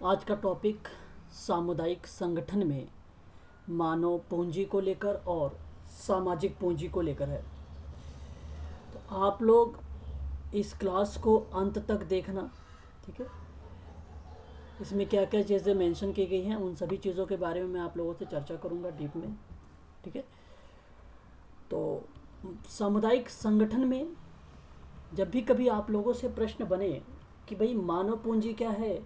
आज का टॉपिक सामुदायिक संगठन में मानव पूंजी को लेकर और सामाजिक पूंजी को लेकर है। तो आप लोग इस क्लास को अंत तक देखना, ठीक है। इसमें क्या क्या चीज़ें मेंशन की गई हैं उन सभी चीज़ों के बारे में मैं आप लोगों से चर्चा करूँगा डीप में, ठीक है। तो सामुदायिक संगठन में जब भी कभी आप लोगों से प्रश्न बने कि भाई मानव पूंजी क्या है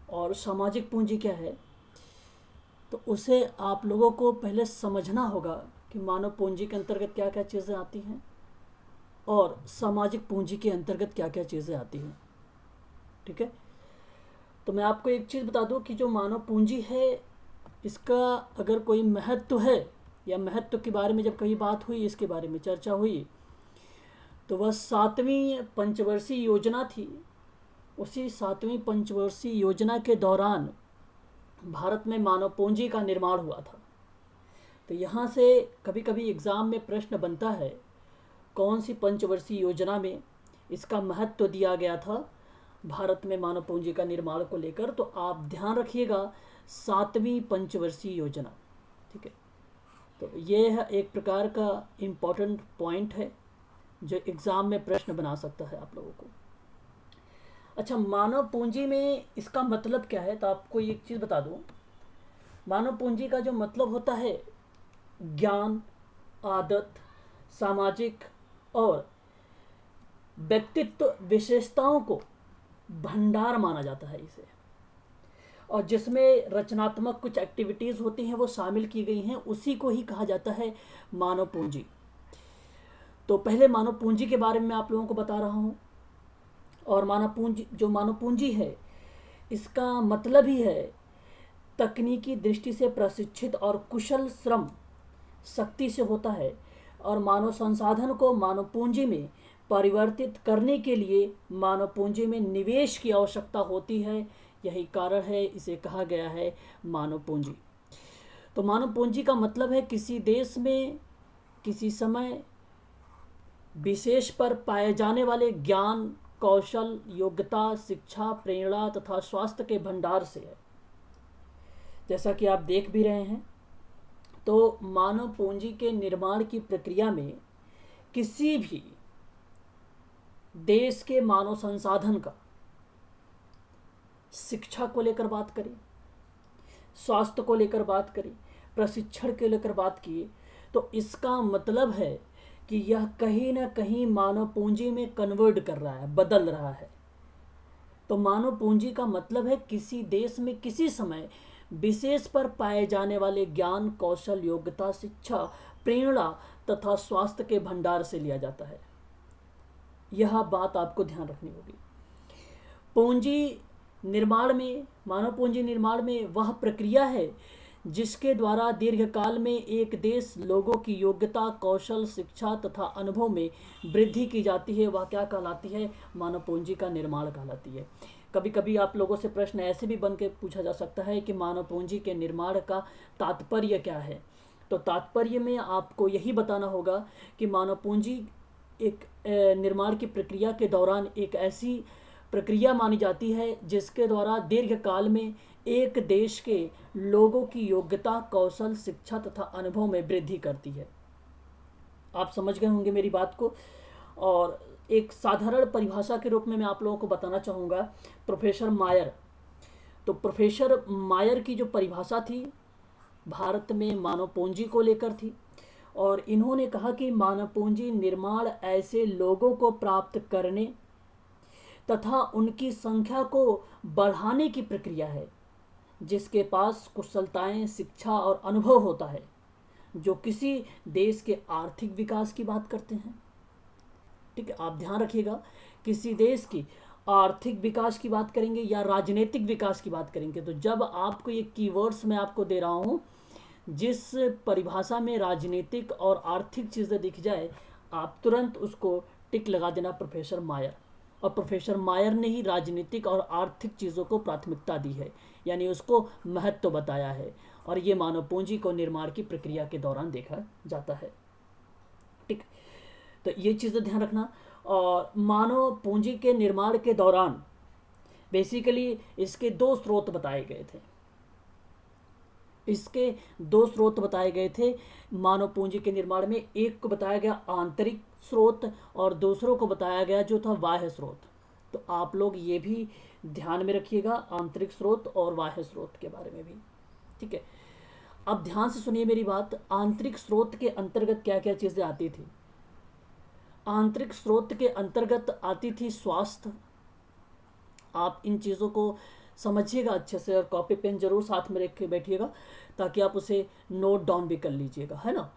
और सामाजिक पूंजी क्या है, तो उसे आप लोगों को पहले समझना होगा कि मानव पूंजी के अंतर्गत क्या क्या चीज़ें आती हैं और सामाजिक पूंजी के अंतर्गत क्या क्या चीज़ें आती हैं, ठीक है। तो मैं आपको एक चीज़ बता दूं कि जो मानव पूंजी है इसका अगर कोई महत्व है या महत्व के बारे में जब कभी बात हुई, इसके बारे में चर्चा हुई, तो वह 7वीं पंचवर्षीय योजना थी। उसी 7वीं पंचवर्षीय योजना के दौरान भारत में मानव पूंजी का निर्माण हुआ था। तो यहाँ से कभी कभी एग्ज़ाम में प्रश्न बनता है कौन सी पंचवर्षीय योजना में इसका महत्व दिया गया था भारत में मानव पूंजी का निर्माण को लेकर। तो आप ध्यान रखिएगा 7वीं पंचवर्षीय योजना, ठीक है। तो ये है एक प्रकार का इम्पोर्टेंट पॉइंट है जो एग्ज़ाम में प्रश्न बना सकता है आप लोगों को। अच्छा, मानव पूंजी में इसका मतलब क्या है, तो आपको एक चीज़ बता दूं। मानव पूंजी का जो मतलब होता है ज्ञान, आदत, सामाजिक और व्यक्तित्व विशेषताओं को भंडार माना जाता है इसे, और जिसमें रचनात्मक कुछ एक्टिविटीज़ होती हैं वो शामिल की गई हैं, उसी को ही कहा जाता है मानव पूंजी। तो पहले मानव पूंजी के बारे में मैं आप लोगों को बता रहा हूँ। और मानव पूंजी है इसका मतलब ही है तकनीकी दृष्टि से प्रशिक्षित और कुशल श्रम शक्ति से होता है, और मानव संसाधन को मानव पूंजी में परिवर्तित करने के लिए मानव पूंजी में निवेश की आवश्यकता होती है। यही कारण है इसे कहा गया है मानव पूंजी। तो मानव पूंजी का मतलब है किसी देश में किसी समय विशेष पर पाए जाने वाले ज्ञान, कौशल, योग्यता, शिक्षा, प्रेरणा तथा स्वास्थ्य के भंडार से है। जैसा कि आप देख भी रहे हैं, तो मानव पूंजी के निर्माण की प्रक्रिया में किसी भी देश के मानव संसाधन का, शिक्षा को लेकर बात करें, स्वास्थ्य को लेकर बात करें, प्रशिक्षण को लेकर बात किए, तो इसका मतलब है कि यह कहीं ना कहीं मानव पूंजी में कन्वर्ट कर रहा है, बदल रहा है। तो मानव पूंजी का मतलब है किसी देश में किसी समय विशेष पर पाए जाने वाले ज्ञान, कौशल, योग्यता, शिक्षा, प्रेरणा तथा स्वास्थ्य के भंडार से लिया जाता है। यह बात आपको ध्यान रखनी होगी। पूंजी निर्माण में, मानव पूंजी निर्माण में वह प्रक्रिया है जिसके द्वारा दीर्घकाल में एक देश लोगों की योग्यता, कौशल, शिक्षा तथा अनुभव में वृद्धि की जाती है। वह क्या कहलाती है? मानव पूंजी का निर्माण कहलाती है। कभी कभी आप लोगों से प्रश्न ऐसे भी बन के पूछा जा सकता है कि मानव पूंजी के निर्माण का तात्पर्य क्या है। तो तात्पर्य में आपको यही बताना होगा कि मानव पूंजी एक निर्माण की प्रक्रिया के दौरान एक ऐसी प्रक्रिया मानी जाती है जिसके द्वारा दीर्घकाल में एक देश के लोगों की योग्यता, कौशल, शिक्षा तथा अनुभव में वृद्धि करती है। आप समझ गए होंगे मेरी बात को। और एक साधारण परिभाषा के रूप में मैं आप लोगों को बताना चाहूँगा प्रोफेसर मायर। तो प्रोफेसर मायर की जो परिभाषा थी भारत में मानव पूंजी को लेकर थी, और इन्होंने कहा कि मानव पूंजी निर्माण ऐसे लोगों को प्राप्त करने तथा उनकी संख्या को बढ़ाने की प्रक्रिया है जिसके पास कुशलताएं, शिक्षा और अनुभव होता है, जो किसी देश के आर्थिक विकास की बात करते हैं। ठीक है, आप ध्यान रखिएगा, किसी देश की आर्थिक विकास की बात करेंगे या राजनीतिक विकास की बात करेंगे। तो जब आपको ये कीवर्ड्स मैं आपको दे रहा हूँ, जिस परिभाषा में राजनीतिक और आर्थिक चीज़ें दिख जाए, आप तुरंत उसको टिक लगा देना प्रोफेसर मायर। और प्रोफेसर मायर ने ही राजनीतिक और आर्थिक चीज़ों को प्राथमिकता दी है, यानी उसको महत्व बताया है, और ये मानव पूंजी को निर्माण की प्रक्रिया के दौरान देखा जाता है। ठीक, तो ये चीज़ें ध्यान रखना। और मानव पूंजी के निर्माण के दौरान बेसिकली इसके दो स्रोत बताए गए थे। इसके दो स्रोत बताए गए थे मानव पूंजी के निर्माण में। एक को बताया गया आंतरिक स्रोत और दूसरों को बताया गया जो था बाह्य स्रोत। तो आप लोग ये भी ध्यान में रखिएगा, आंतरिक स्रोत और बाह्य स्रोत के बारे में भी। ठीक है, अब ध्यान से सुनिए मेरी बात। आंतरिक स्रोत के अंतर्गत क्या क्या चीज़ें आती थी? आंतरिक स्रोत के अंतर्गत आती थी स्वास्थ्य। आप इन चीज़ों को समझिएगा अच्छे से और कॉपी पेन जरूर साथ में रख के बैठिएगा ताकि आप उसे नोट डाउन भी कर लीजिएगा, है ना।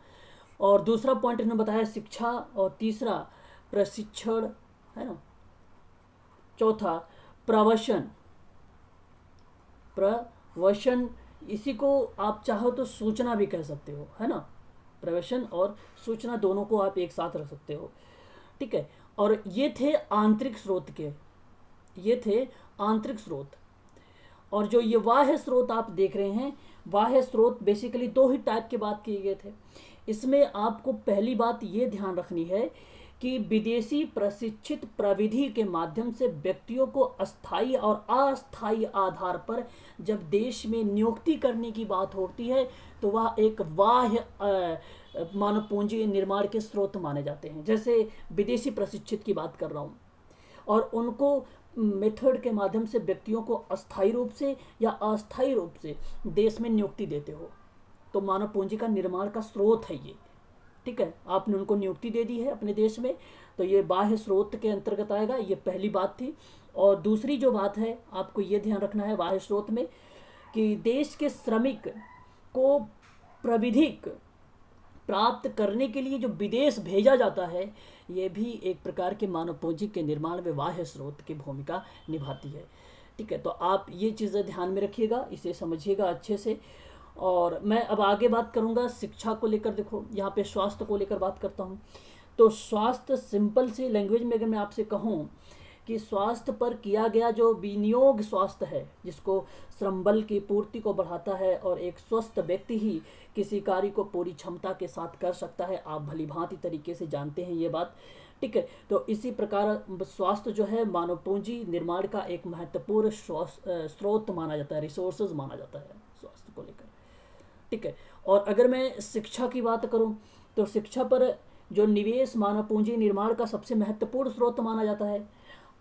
और दूसरा पॉइंट इन्होंने बताया शिक्षा, और तीसरा प्रशिक्षण, है ना। चौथा प्रवसन। प्रवसन इसी को आप चाहो तो सूचना भी कह सकते हो, है ना। प्रवसन और सूचना दोनों को आप एक साथ रख सकते हो। ठीक है, और ये थे आंतरिक स्रोत के, ये थे आंतरिक स्रोत। और जो ये बाह्य स्रोत आप देख रहे हैं, बाह्य स्रोत बेसिकली दो ही टाइप के बात किए गए थे। इसमें आपको पहली बात ये ध्यान रखनी है कि विदेशी प्रशिक्षित प्रविधि के माध्यम से व्यक्तियों को अस्थायी और अस्थायी आधार पर जब देश में नियुक्ति करने की बात होती है तो वह एक बाह्य मानव पूंजी निर्माण के स्रोत माने जाते हैं। जैसे विदेशी प्रशिक्षित की बात कर रहा हूँ, और उनको मेथड के माध्यम से व्यक्तियों को अस्थायी रूप से या अस्थायी रूप से देश में नियुक्ति देते हो, तो मानव पूंजी का निर्माण का स्रोत है ये। ठीक है, आपने उनको नियुक्ति दे दी है अपने देश में, तो ये बाह्य स्रोत के अंतर्गत आएगा। ये पहली बात थी। और दूसरी जो बात है आपको ये ध्यान रखना है बाह्य स्रोत में कि देश के श्रमिक को प्राविधिक प्राप्त करने के लिए जो विदेश भेजा जाता है, ये भी एक प्रकार के मानव पूंजी के निर्माण में बाह्य स्रोत की भूमिका निभाती है। ठीक है, तो आप ये चीज़ें ध्यान में रखिएगा, इसे समझिएगा अच्छे से। और मैं अब आगे बात करूंगा शिक्षा को लेकर। देखो यहाँ पे स्वास्थ्य को लेकर बात करता हूँ। तो स्वास्थ्य सिंपल सी लैंग्वेज में अगर मैं आपसे कहूँ कि स्वास्थ्य पर किया गया जो विनियोग स्वास्थ्य है, जिसको श्रम बल की पूर्ति को बढ़ाता है, और एक स्वस्थ व्यक्ति ही किसी कार्य को पूरी क्षमता के साथ कर सकता है। आप भली भांति तरीके से जानते हैं ये बात। ठीक है, तो इसी प्रकार स्वास्थ्य जो है मानव पूंजी निर्माण का एक महत्वपूर्ण स्रोत माना जाता है, रिसोर्सेज माना जाता है स्वास्थ्य को लेकर। ठीक है, और अगर मैं शिक्षा की बात करूं तो शिक्षा पर जो निवेश मानव पूंजी निर्माण का सबसे महत्वपूर्ण स्रोत माना जाता है।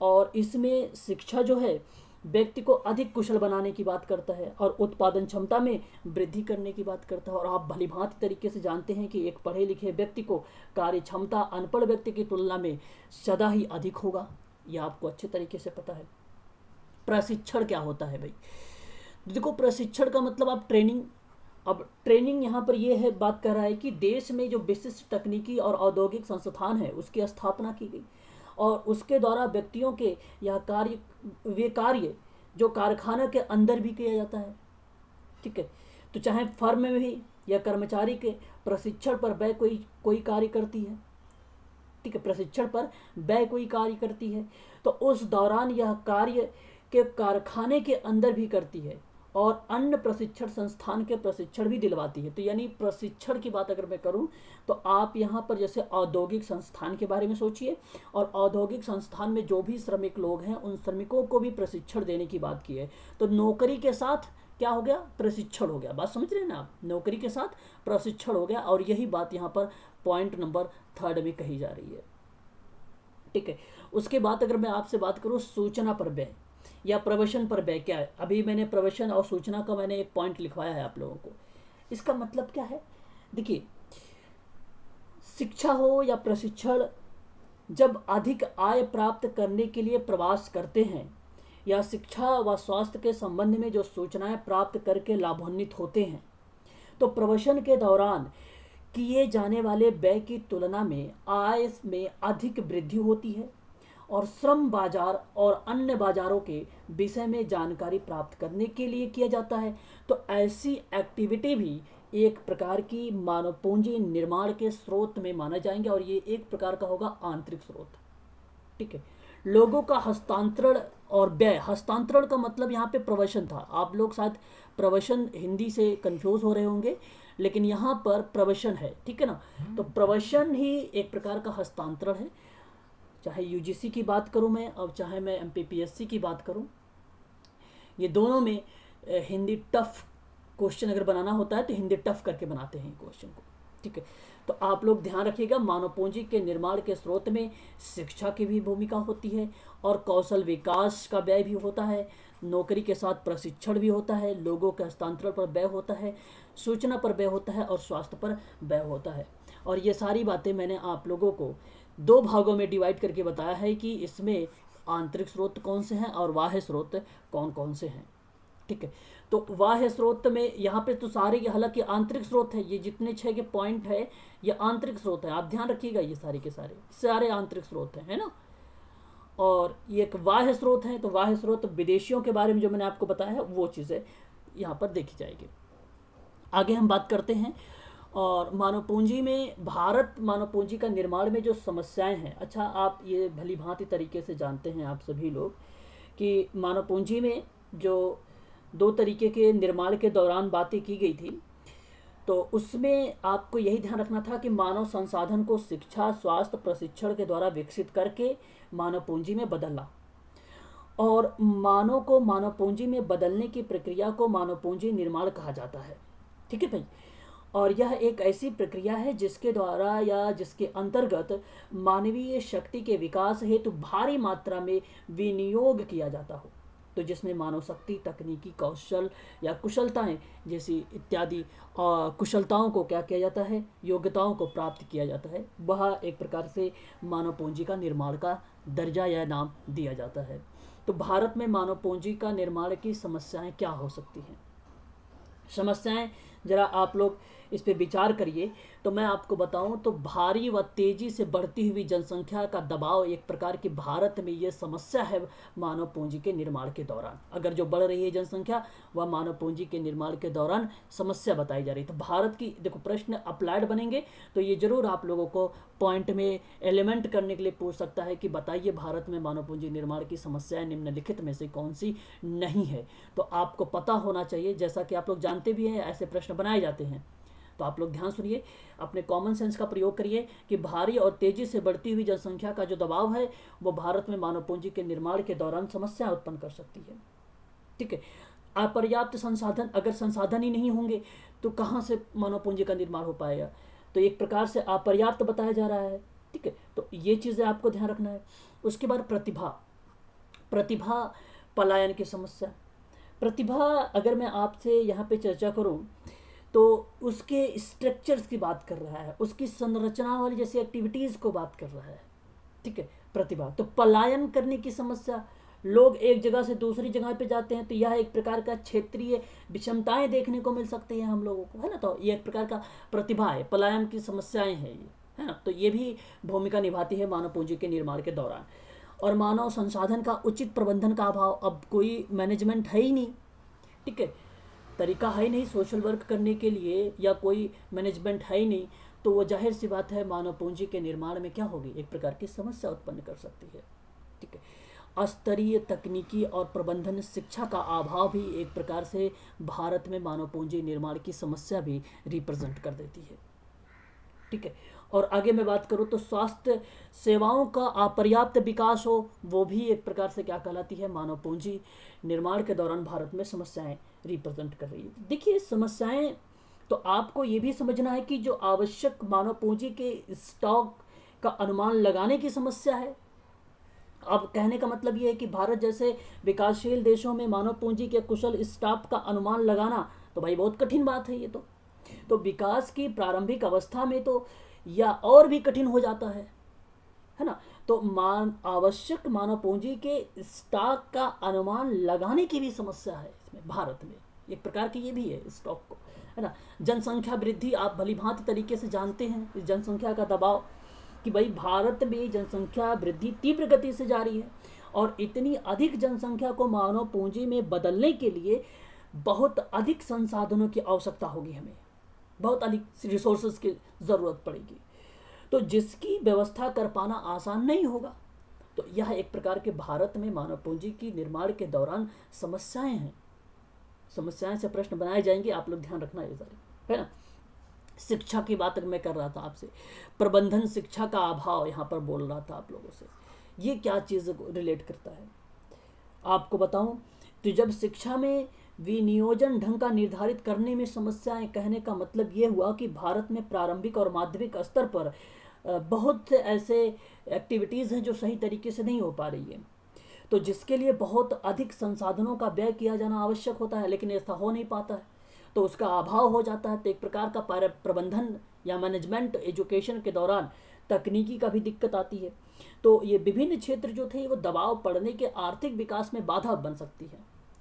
और इसमें शिक्षा जो है व्यक्ति को अधिक कुशल बनाने की बात करता है और उत्पादन क्षमता में वृद्धि करने की बात करता है। और आप भलीभांति तरीके से जानते हैं कि एक पढ़े लिखे व्यक्ति को कार्य क्षमता अनपढ़ व्यक्ति की तुलना में सदा ही अधिक होगा, यह आपको अच्छे तरीके से पता है। प्रशिक्षण क्या होता है भाई? देखो, प्रशिक्षण का मतलब आप ट्रेनिंग। अब ट्रेनिंग यहाँ पर यह है, बात कर रहा है कि देश में जो विशिष्ट तकनीकी और औद्योगिक संस्थान है उसकी स्थापना की गई, और उसके द्वारा व्यक्तियों के यह कार्य जो कारखाना के अंदर भी किया जाता है। ठीक है, तो चाहे फर्म में भी या कर्मचारी के प्रशिक्षण पर व्यय कोई कार्य करती है। ठीक है, प्रशिक्षण पर व्यय कोई कार्य करती है, तो उस दौरान यह कार्य के कारखाने के अंदर भी करती है और अन्य प्रशिक्षण संस्थान के प्रशिक्षण भी दिलवाती है। तो यानी प्रशिक्षण की बात अगर मैं करूं तो आप यहाँ पर जैसे औद्योगिक संस्थान के बारे में सोचिए, और औद्योगिक संस्थान में जो भी श्रमिक लोग हैं उन श्रमिकों को भी प्रशिक्षण देने की बात की है। तो नौकरी के साथ क्या हो गया? प्रशिक्षण हो गया। बात समझ रहे हैं ना आप? नौकरी के साथ प्रशिक्षण हो गया, और यही बात यहाँ पर पॉइंट नंबर 3 में कही जा रही है। ठीक है, उसके बाद अगर मैं आपसे बात करूँ सूचना पर व्यय या प्रवसन पर व्यय क्या है, अभी मैंने प्रवसन और सूचना का मैंने एक पॉइंट लिखवाया है आप लोगों को। इसका मतलब क्या है? देखिए, शिक्षा हो या प्रशिक्षण, जब अधिक आय प्राप्त करने के लिए प्रवास करते हैं या शिक्षा व स्वास्थ्य के संबंध में जो सूचनाएं प्राप्त करके लाभान्वित होते हैं, तो प्रवसन के दौरान किए जाने वाले व्यय की तुलना में आय में अधिक वृद्धि होती है, और श्रम बाजार और अन्य बाजारों के विषय में जानकारी प्राप्त करने के लिए किया जाता है। तो ऐसी एक्टिविटी भी एक प्रकार की मानव पूंजी निर्माण के स्रोत में माना जाएंगे, और ये एक प्रकार का होगा आंतरिक स्रोत। ठीक है, लोगों का हस्तांतरण और व्यय। हस्तांतरण का मतलब यहाँ पे प्रवसन था। आप लोग शायद प्रवसन हिंदी से कंफ्यूज हो रहे होंगे, लेकिन यहाँ पर प्रवसन है। ठीक है ना, तो प्रवसन ही एक प्रकार का हस्तांतरण है। चाहे यूजीसी की बात करूं मैं और चाहे मैं एमपीपीएससी की बात करूं, ये दोनों में हिंदी टफ क्वेश्चन अगर बनाना होता है तो हिंदी टफ करके बनाते हैं क्वेश्चन को, ठीक है। तो आप लोग ध्यान रखिएगा, मानव पूंजी के निर्माण के स्रोत में शिक्षा की भी भूमिका होती है और कौशल विकास का व्यय भी होता है, नौकरी के साथ प्रशिक्षण भी होता है, लोगों के हस्तांतरण पर व्यय होता है, सूचना पर व्यय होता है और स्वास्थ्य पर व्यय होता है। और ये सारी बातें मैंने आप लोगों को 2 भागों में डिवाइड करके बताया है कि इसमें आंतरिक स्रोत कौन से हैं और बाह्य स्रोत कौन कौन से हैं, ठीक है। तो बाह्य स्रोत में यहाँ पे तो सारे, हालांकि आंतरिक स्रोत है, ये जितने 6 के पॉइंट है ये आंतरिक स्रोत है, आप ध्यान रखिएगा, ये सारे के सारे आंतरिक स्रोत हैं, है ना। और ये एक बाह्य स्रोत है, तो बाह्य स्रोत विदेशियों के बारे में जो मैंने आपको बताया है वो चीज़ें यहाँ पर देखी जाएगी। आगे हम बात करते हैं, और मानव पूंजी में भारत मानव पूंजी का निर्माण में जो समस्याएं हैं, अच्छा आप ये भली भांति तरीके से जानते हैं आप सभी लोग कि मानव पूंजी में जो 2 तरीके के निर्माण के दौरान बातें की गई थी, तो उसमें आपको यही ध्यान रखना था कि मानव संसाधन को शिक्षा, स्वास्थ्य, प्रशिक्षण के द्वारा विकसित करके मानव पूंजी में बदलना, और मानव को मानव पूंजी में बदलने की प्रक्रिया को मानव पूंजी निर्माण कहा जाता है, ठीक है भाई। और यह एक ऐसी प्रक्रिया है जिसके द्वारा या जिसके अंतर्गत मानवीय शक्ति के विकास हेतु भारी मात्रा में विनियोग किया जाता हो, तो जिसमें मानव शक्ति, तकनीकी कौशल या कुशलताएं जैसी इत्यादि कुशलताओं को क्या किया जाता है, योग्यताओं को प्राप्त किया जाता है, वह एक प्रकार से मानव पूंजी का निर्माण का दर्जा या नाम दिया जाता है। तो भारत में मानव पूंजी का निर्माण की समस्याएं क्या हो सकती हैं? समस्याएं जरा आप लोग इस पे विचार करिए। तो मैं आपको बताऊं तो भारी व तेजी से बढ़ती हुई जनसंख्या का दबाव एक प्रकार की भारत में ये समस्या है मानव पूंजी के निर्माण के दौरान। अगर जो बढ़ रही है जनसंख्या वह मानव पूंजी के निर्माण के दौरान समस्या बताई जा रही है। तो भारत की देखो प्रश्न अप्लाइड बनेंगे तो ये जरूर आप लोगों को पॉइंट में एलिमेंट करने के लिए पूछ सकता है कि बताइए भारत में मानव पूंजी निर्माण की समस्याएं निम्नलिखित में से कौन सी नहीं है। तो आपको पता होना चाहिए, जैसा कि आप लोग जानते भी हैं ऐसे प्रश्न बनाए जाते हैं। तो आप लोग ध्यान सुनिए, अपने कॉमन सेंस का प्रयोग करिए कि भारी और तेजी से बढ़ती हुई जनसंख्या का जो दबाव है वो भारत में मानव पूंजी के निर्माण के दौरान समस्या उत्पन्न कर सकती है, ठीक है। अपर्याप्त संसाधन, अगर संसाधन ही नहीं होंगे तो कहाँ से मानव पूंजी का निर्माण हो पाएगा? तो एक प्रकार से अपर्याप्त बताया जा रहा है, ठीक है। तो ये चीज़ें आपको ध्यान रखना है। उसके बाद प्रतिभा पलायन की समस्या। प्रतिभा अगर मैं आपसे यहाँ पे चर्चा करूँ तो उसके स्ट्रक्चर्स की बात कर रहा है, उसकी संरचना वाली जैसी एक्टिविटीज़ को बात कर रहा है, ठीक है। प्रतिभा तो पलायन करने की समस्या, लोग एक जगह से दूसरी जगह पे जाते हैं, तो यह एक प्रकार का क्षेत्रीय विषमताएं देखने को मिल सकती हैं हम लोगों को, है ना। तो ये एक प्रकार का प्रतिभा है, पलायन की समस्याएं हैं ये, है ना। तो ये भी भूमिका निभाती है मानव पूंजी के निर्माण के दौरान। और मानव संसाधन का उचित प्रबंधन का अभाव, अब कोई मैनेजमेंट है ही नहीं, ठीक है, तरीका है ही नहीं सोशल वर्क करने के लिए या कोई मैनेजमेंट है ही नहीं, तो वो जाहिर सी बात है मानव पूंजी के निर्माण में क्या होगी, एक प्रकार की समस्या उत्पन्न कर सकती है, ठीक है। अस्तरीय तकनीकी और प्रबंधन शिक्षा का अभाव भी एक प्रकार से भारत में मानव पूंजी निर्माण की समस्या भी रिप्रेजेंट कर देती है, ठीक है। और आगे मैं बात करूँ तो स्वास्थ्य सेवाओं का अपर्याप्त विकास हो, वो भी एक प्रकार से क्या कहलाती है, मानव पूंजी निर्माण के दौरान भारत में समस्याएं रिप्रेजेंट कर रही है। देखिए समस्याएं, तो आपको ये भी समझना है कि जो आवश्यक मानव पूंजी के स्टॉक का अनुमान लगाने की समस्या है। अब कहने का मतलब ये है कि भारत जैसे विकासशील देशों में मानव पूंजी के कुशल स्टाफ का अनुमान लगाना तो भाई बहुत कठिन बात है ये तो विकास की प्रारंभिक अवस्था में तो या और भी कठिन हो जाता है ना। तो आवश्यक मानव पूंजी के स्टॉक का अनुमान लगाने की भी समस्या है इसमें भारत में, एक प्रकार की ये भी है स्टॉक को, है ना। जनसंख्या वृद्धि आप भलीभांति तरीके से जानते हैं, इस जनसंख्या का दबाव कि भाई भारत में जनसंख्या वृद्धि तीव्र गति से जारी है और इतनी अधिक जनसंख्या को मानव पूंजी में बदलने के लिए बहुत अधिक संसाधनों की आवश्यकता होगी, हमें बहुत अधिक रिसोर्सेज की ज़रूरत पड़ेगी, तो जिसकी व्यवस्था कर पाना आसान नहीं होगा। तो यह एक प्रकार के भारत में मानव पूंजी की निर्माण के दौरान समस्याएं हैं, समस्याएं से प्रश्न बनाए जाएंगे, आप लोग ध्यान रखना ये सारे, है ना। शिक्षा की बात मैं कर रहा था आपसे, प्रबंधन शिक्षा का अभाव यहाँ पर बोल रहा था आप लोगों से, ये क्या चीज़ रिलेट करता है आपको बताऊं तो जब शिक्षा में विनियोजन ढंग का निर्धारित करने में समस्याएं, कहने का मतलब ये हुआ कि भारत में प्रारंभिक और माध्यमिक स्तर पर बहुत से ऐसे एक्टिविटीज़ हैं जो सही तरीके से नहीं हो पा रही है, तो जिसके लिए बहुत अधिक संसाधनों का व्यय किया जाना आवश्यक होता है, लेकिन ऐसा हो नहीं पाता है, तो उसका अभाव हो जाता है। तो एक प्रकार का प्रबंधन या मैनेजमेंट एजुकेशन के दौरान तकनीकी का भी दिक्कत आती है। तो ये विभिन्न क्षेत्र जो थे वो दबाव पड़ने के आर्थिक विकास में बाधा बन सकती है,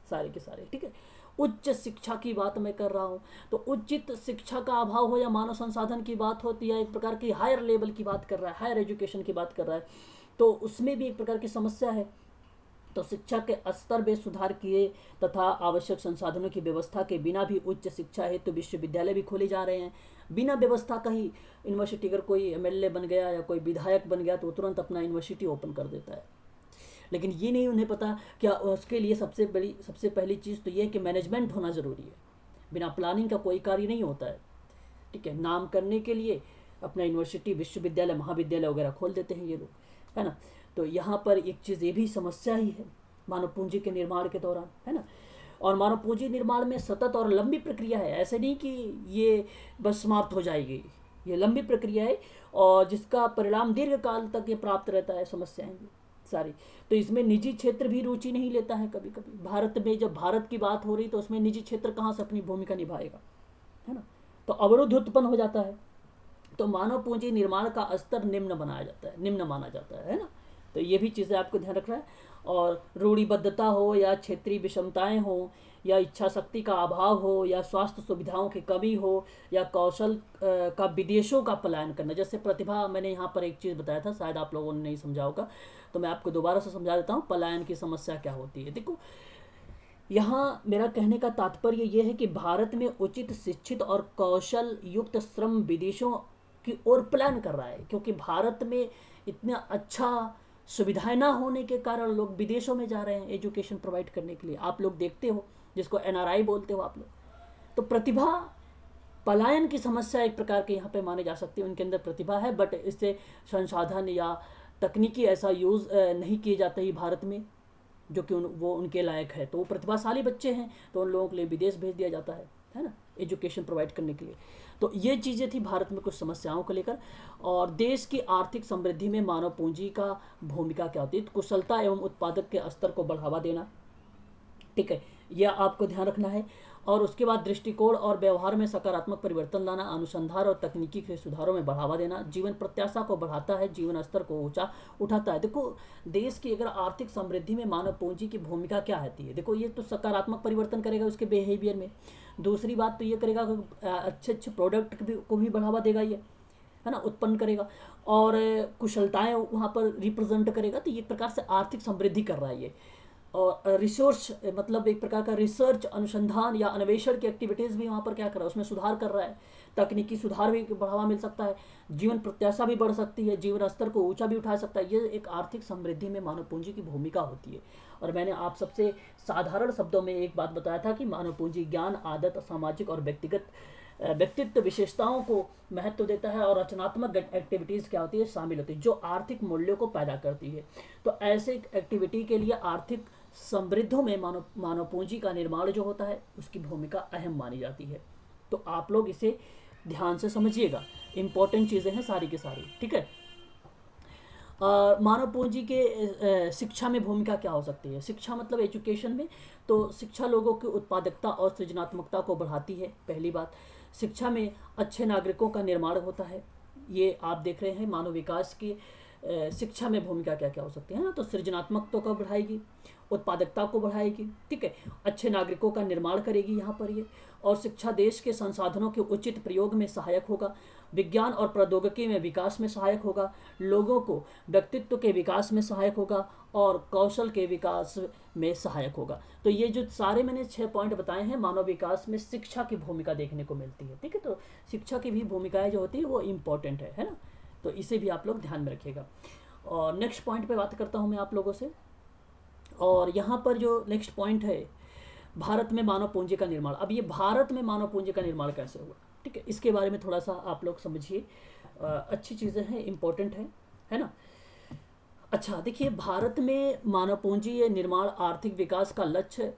सारे के सारे। ठीक है, उच्च शिक्षा की बात मैं कर रहा हूँ, तो उचित शिक्षा का अभाव हो या मानव संसाधन की बात होती है, एक प्रकार की हायर लेवल की बात कर रहा है, हायर एजुकेशन की बात कर रहा है, तो उसमें भी एक प्रकार की समस्या है। तो शिक्षा के स्तर में सुधार किए तथा आवश्यक संसाधनों की व्यवस्था के बिना भी उच्च शिक्षा हेतु तो विश्वविद्यालय भी खोले जा रहे हैं। बिना व्यवस्था का ही यूनिवर्सिटी, अगर कोई एमएलए बन गया या कोई विधायक बन गया तो तुरंत अपना यूनिवर्सिटी ओपन कर देता है, लेकिन ये नहीं उन्हें पता क्या उसके लिए सबसे पहली चीज़ तो ये है कि मैनेजमेंट होना ज़रूरी है। बिना प्लानिंग का कोई कार्य नहीं होता है। ठीक है, नाम करने के लिए अपना यूनिवर्सिटी, विश्वविद्यालय, महाविद्यालय वगैरह खोल देते हैं ये लोग, है ना। तो यहाँ पर एक चीज़ ये भी समस्या ही है मानव पूंजी के निर्माण के दौरान, है ना। और मानव पूंजी निर्माण में सतत और लंबी प्रक्रिया है, ऐसे नहीं कि ये बस समाप्त हो जाएगी, ये लंबी प्रक्रिया है और जिसका परिणाम दीर्घ काल तक ये प्राप्त रहता है, समस्याएं भी सारी। तो इसमें निजी क्षेत्र भी रुचि नहीं लेता है कभी कभी। भारत में जब भारत की बात हो रही तो उसमें निजी क्षेत्र कहाँ से अपनी भूमिका निभाएगा, है ना। तो अवरोध उत्पन्न हो जाता है, तो मानव पूंजी निर्माण का स्तर निम्न बनाया जाता है, निम्न माना जाता है ना। तो ये भी चीज़ें आपको ध्यान रखना है। और रूढ़िबद्धता हो या क्षेत्रीय विषमताएं हो या इच्छा शक्ति का अभाव हो या स्वास्थ्य सुविधाओं की कमी हो या कौशल का विदेशों का पलायन करना, जैसे प्रतिभा, मैंने यहाँ पर एक चीज़ बताया था, शायद आप लोगों ने नहीं समझा होगा, तो मैं आपको दोबारा से समझा देता हूँ पलायन की समस्या क्या होती है। देखो, यहाँ मेरा कहने का तात्पर्य यह है कि भारत में उचित शिक्षित और कौशल युक्त श्रम विदेशों की ओर पलायन कर रहा है, क्योंकि भारत में इतना अच्छा सुविधाएं ना होने के कारण लोग विदेशों में जा रहे हैं एजुकेशन प्रोवाइड करने के लिए। आप लोग देखते हो, जिसको एनआरआई बोलते हो आप लोग। तो प्रतिभा पलायन की समस्या एक प्रकार के यहाँ पे माने जा सकती है। उनके अंदर प्रतिभा है, बट इससे संसाधन या तकनीकी ऐसा यूज़ नहीं किए जाते ही भारत में जो कि वो उनके लायक है। तो वो प्रतिभाशाली बच्चे हैं तो उन लोगों के लिए विदेश भेज दिया जाता है ना, एजुकेशन प्रोवाइड करने के लिए। तो ये चीज़ें थी भारत में कुछ समस्याओं को लेकर। और देश की आर्थिक समृद्धि में मानव पूंजी का भूमिका क्या होती है, तो कुशलता एवं उत्पादक के स्तर को बढ़ावा देना। ठीक है, यह आपको ध्यान रखना है। और उसके बाद दृष्टिकोण और व्यवहार में सकारात्मक परिवर्तन लाना, अनुसंधान और तकनीकी के सुधारों में बढ़ावा देना, जीवन प्रत्याशा को बढ़ाता है, जीवन स्तर को ऊंचा उठाता है। देखो, देश की अगर आर्थिक समृद्धि में मानव पूंजी की भूमिका क्या रहती है, देखो ये तो सकारात्मक परिवर्तन करेगा उसके बिहेवियर में। दूसरी बात तो ये करेगा कि अच्छे अच्छे प्रोडक्ट को भी बढ़ावा देगा ये, है ना, उत्पन्न करेगा और कुशलताएं वहाँ पर रिप्रेजेंट करेगा। तो ये प्रकार से आर्थिक समृद्धि कर रहा है ये। और रिसोर्स मतलब एक प्रकार का रिसर्च, अनुसंधान या अन्वेषण की एक्टिविटीज़ भी वहाँ पर क्या कर रहा है, उसमें सुधार कर रहा है। तकनीकी सुधार भी बढ़ावा मिल सकता है, जीवन प्रत्याशा भी बढ़ सकती है, जीवन स्तर को ऊंचा भी उठा सकता है। ये एक आर्थिक समृद्धि में मानव पूंजी की भूमिका होती है। और मैंने आप सबसे साधारण शब्दों में एक बात बताया था कि मानव पूंजी ज्ञान, आदत, सामाजिक और व्यक्तित्व विशेषताओं को महत्व देता है और रचनात्मक एक्टिविटीज़ क्या होती है, शामिल होती है, जो आर्थिक मूल्यों को पैदा करती है। तो ऐसे एक्टिविटी के लिए आर्थिक समृद्धों में मानव पूंजी का निर्माण जो होता है उसकी भूमिका अहम मानी जाती है। तो आप लोग इसे ध्यान से समझिएगा, इंपॉर्टेंट चीज़ें हैं सारी की सारी। ठीक है, मानव पूंजी के शिक्षा में भूमिका क्या हो सकती है। शिक्षा मतलब एजुकेशन में, तो शिक्षा लोगों की उत्पादकता और सृजनात्मकता को बढ़ाती है। पहली बात, शिक्षा में अच्छे नागरिकों का निर्माण होता है। ये आप देख रहे हैं मानव विकास की शिक्षा में भूमिका क्या क्या हो सकती है ना, तो सृजनात्मकता को बढ़ाएगी, उत्पादकता को बढ़ाएगी। ठीक है, अच्छे नागरिकों का निर्माण करेगी यहाँ पर ये। और शिक्षा देश के संसाधनों के उचित प्रयोग में सहायक होगा, विज्ञान और प्रौद्योगिकी में विकास में सहायक होगा, लोगों को व्यक्तित्व के विकास में सहायक होगा और कौशल के विकास में सहायक होगा। तो ये जो सारे मैंने 6 पॉइंट बताए हैं, मानव विकास में शिक्षा की भूमिका देखने को मिलती है। ठीक है, तो शिक्षा की भी भूमिकाएँ जो होती है वो इम्पोर्टेंट है ना, तो इसे भी आप लोग ध्यान में रखिएगा। और नेक्स्ट पॉइंट पे बात करता हूँ मैं आप लोगों से। और यहाँ पर जो नेक्स्ट पॉइंट है, भारत में मानव पूंजी का निर्माण। अब ये भारत में मानव पूंजी का निर्माण कैसे हुआ, ठीक है, इसके बारे में थोड़ा सा आप लोग समझिए। अच्छी चीज़ें हैं, इम्पोर्टेंट है ना। अच्छा देखिए, भारत में मानव पूंजी निर्माण आर्थिक विकास का लक्ष्य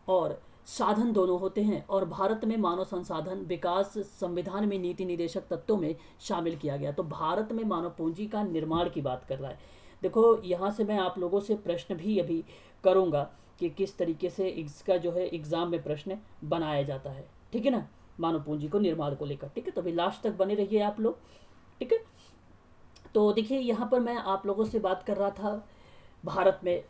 और साधन दोनों होते हैं, और भारत में मानव संसाधन विकास संविधान में नीति निदेशक तत्वों में शामिल किया गया। तो भारत में मानव पूंजी का निर्माण की बात कर रहा है। देखो यहाँ से मैं आप लोगों से प्रश्न भी अभी करूँगा कि किस तरीके से इसका जो है एग्ज़ाम में प्रश्न बनाया जाता है, ठीक है ना, मानव पूंजी को निर्माण को लेकर। ठीक है, तो अभी लास्ट तक बने रहिए आप लोग। ठीक है, तो देखिए यहाँ पर मैं आप लोगों से बात कर रहा था भारत में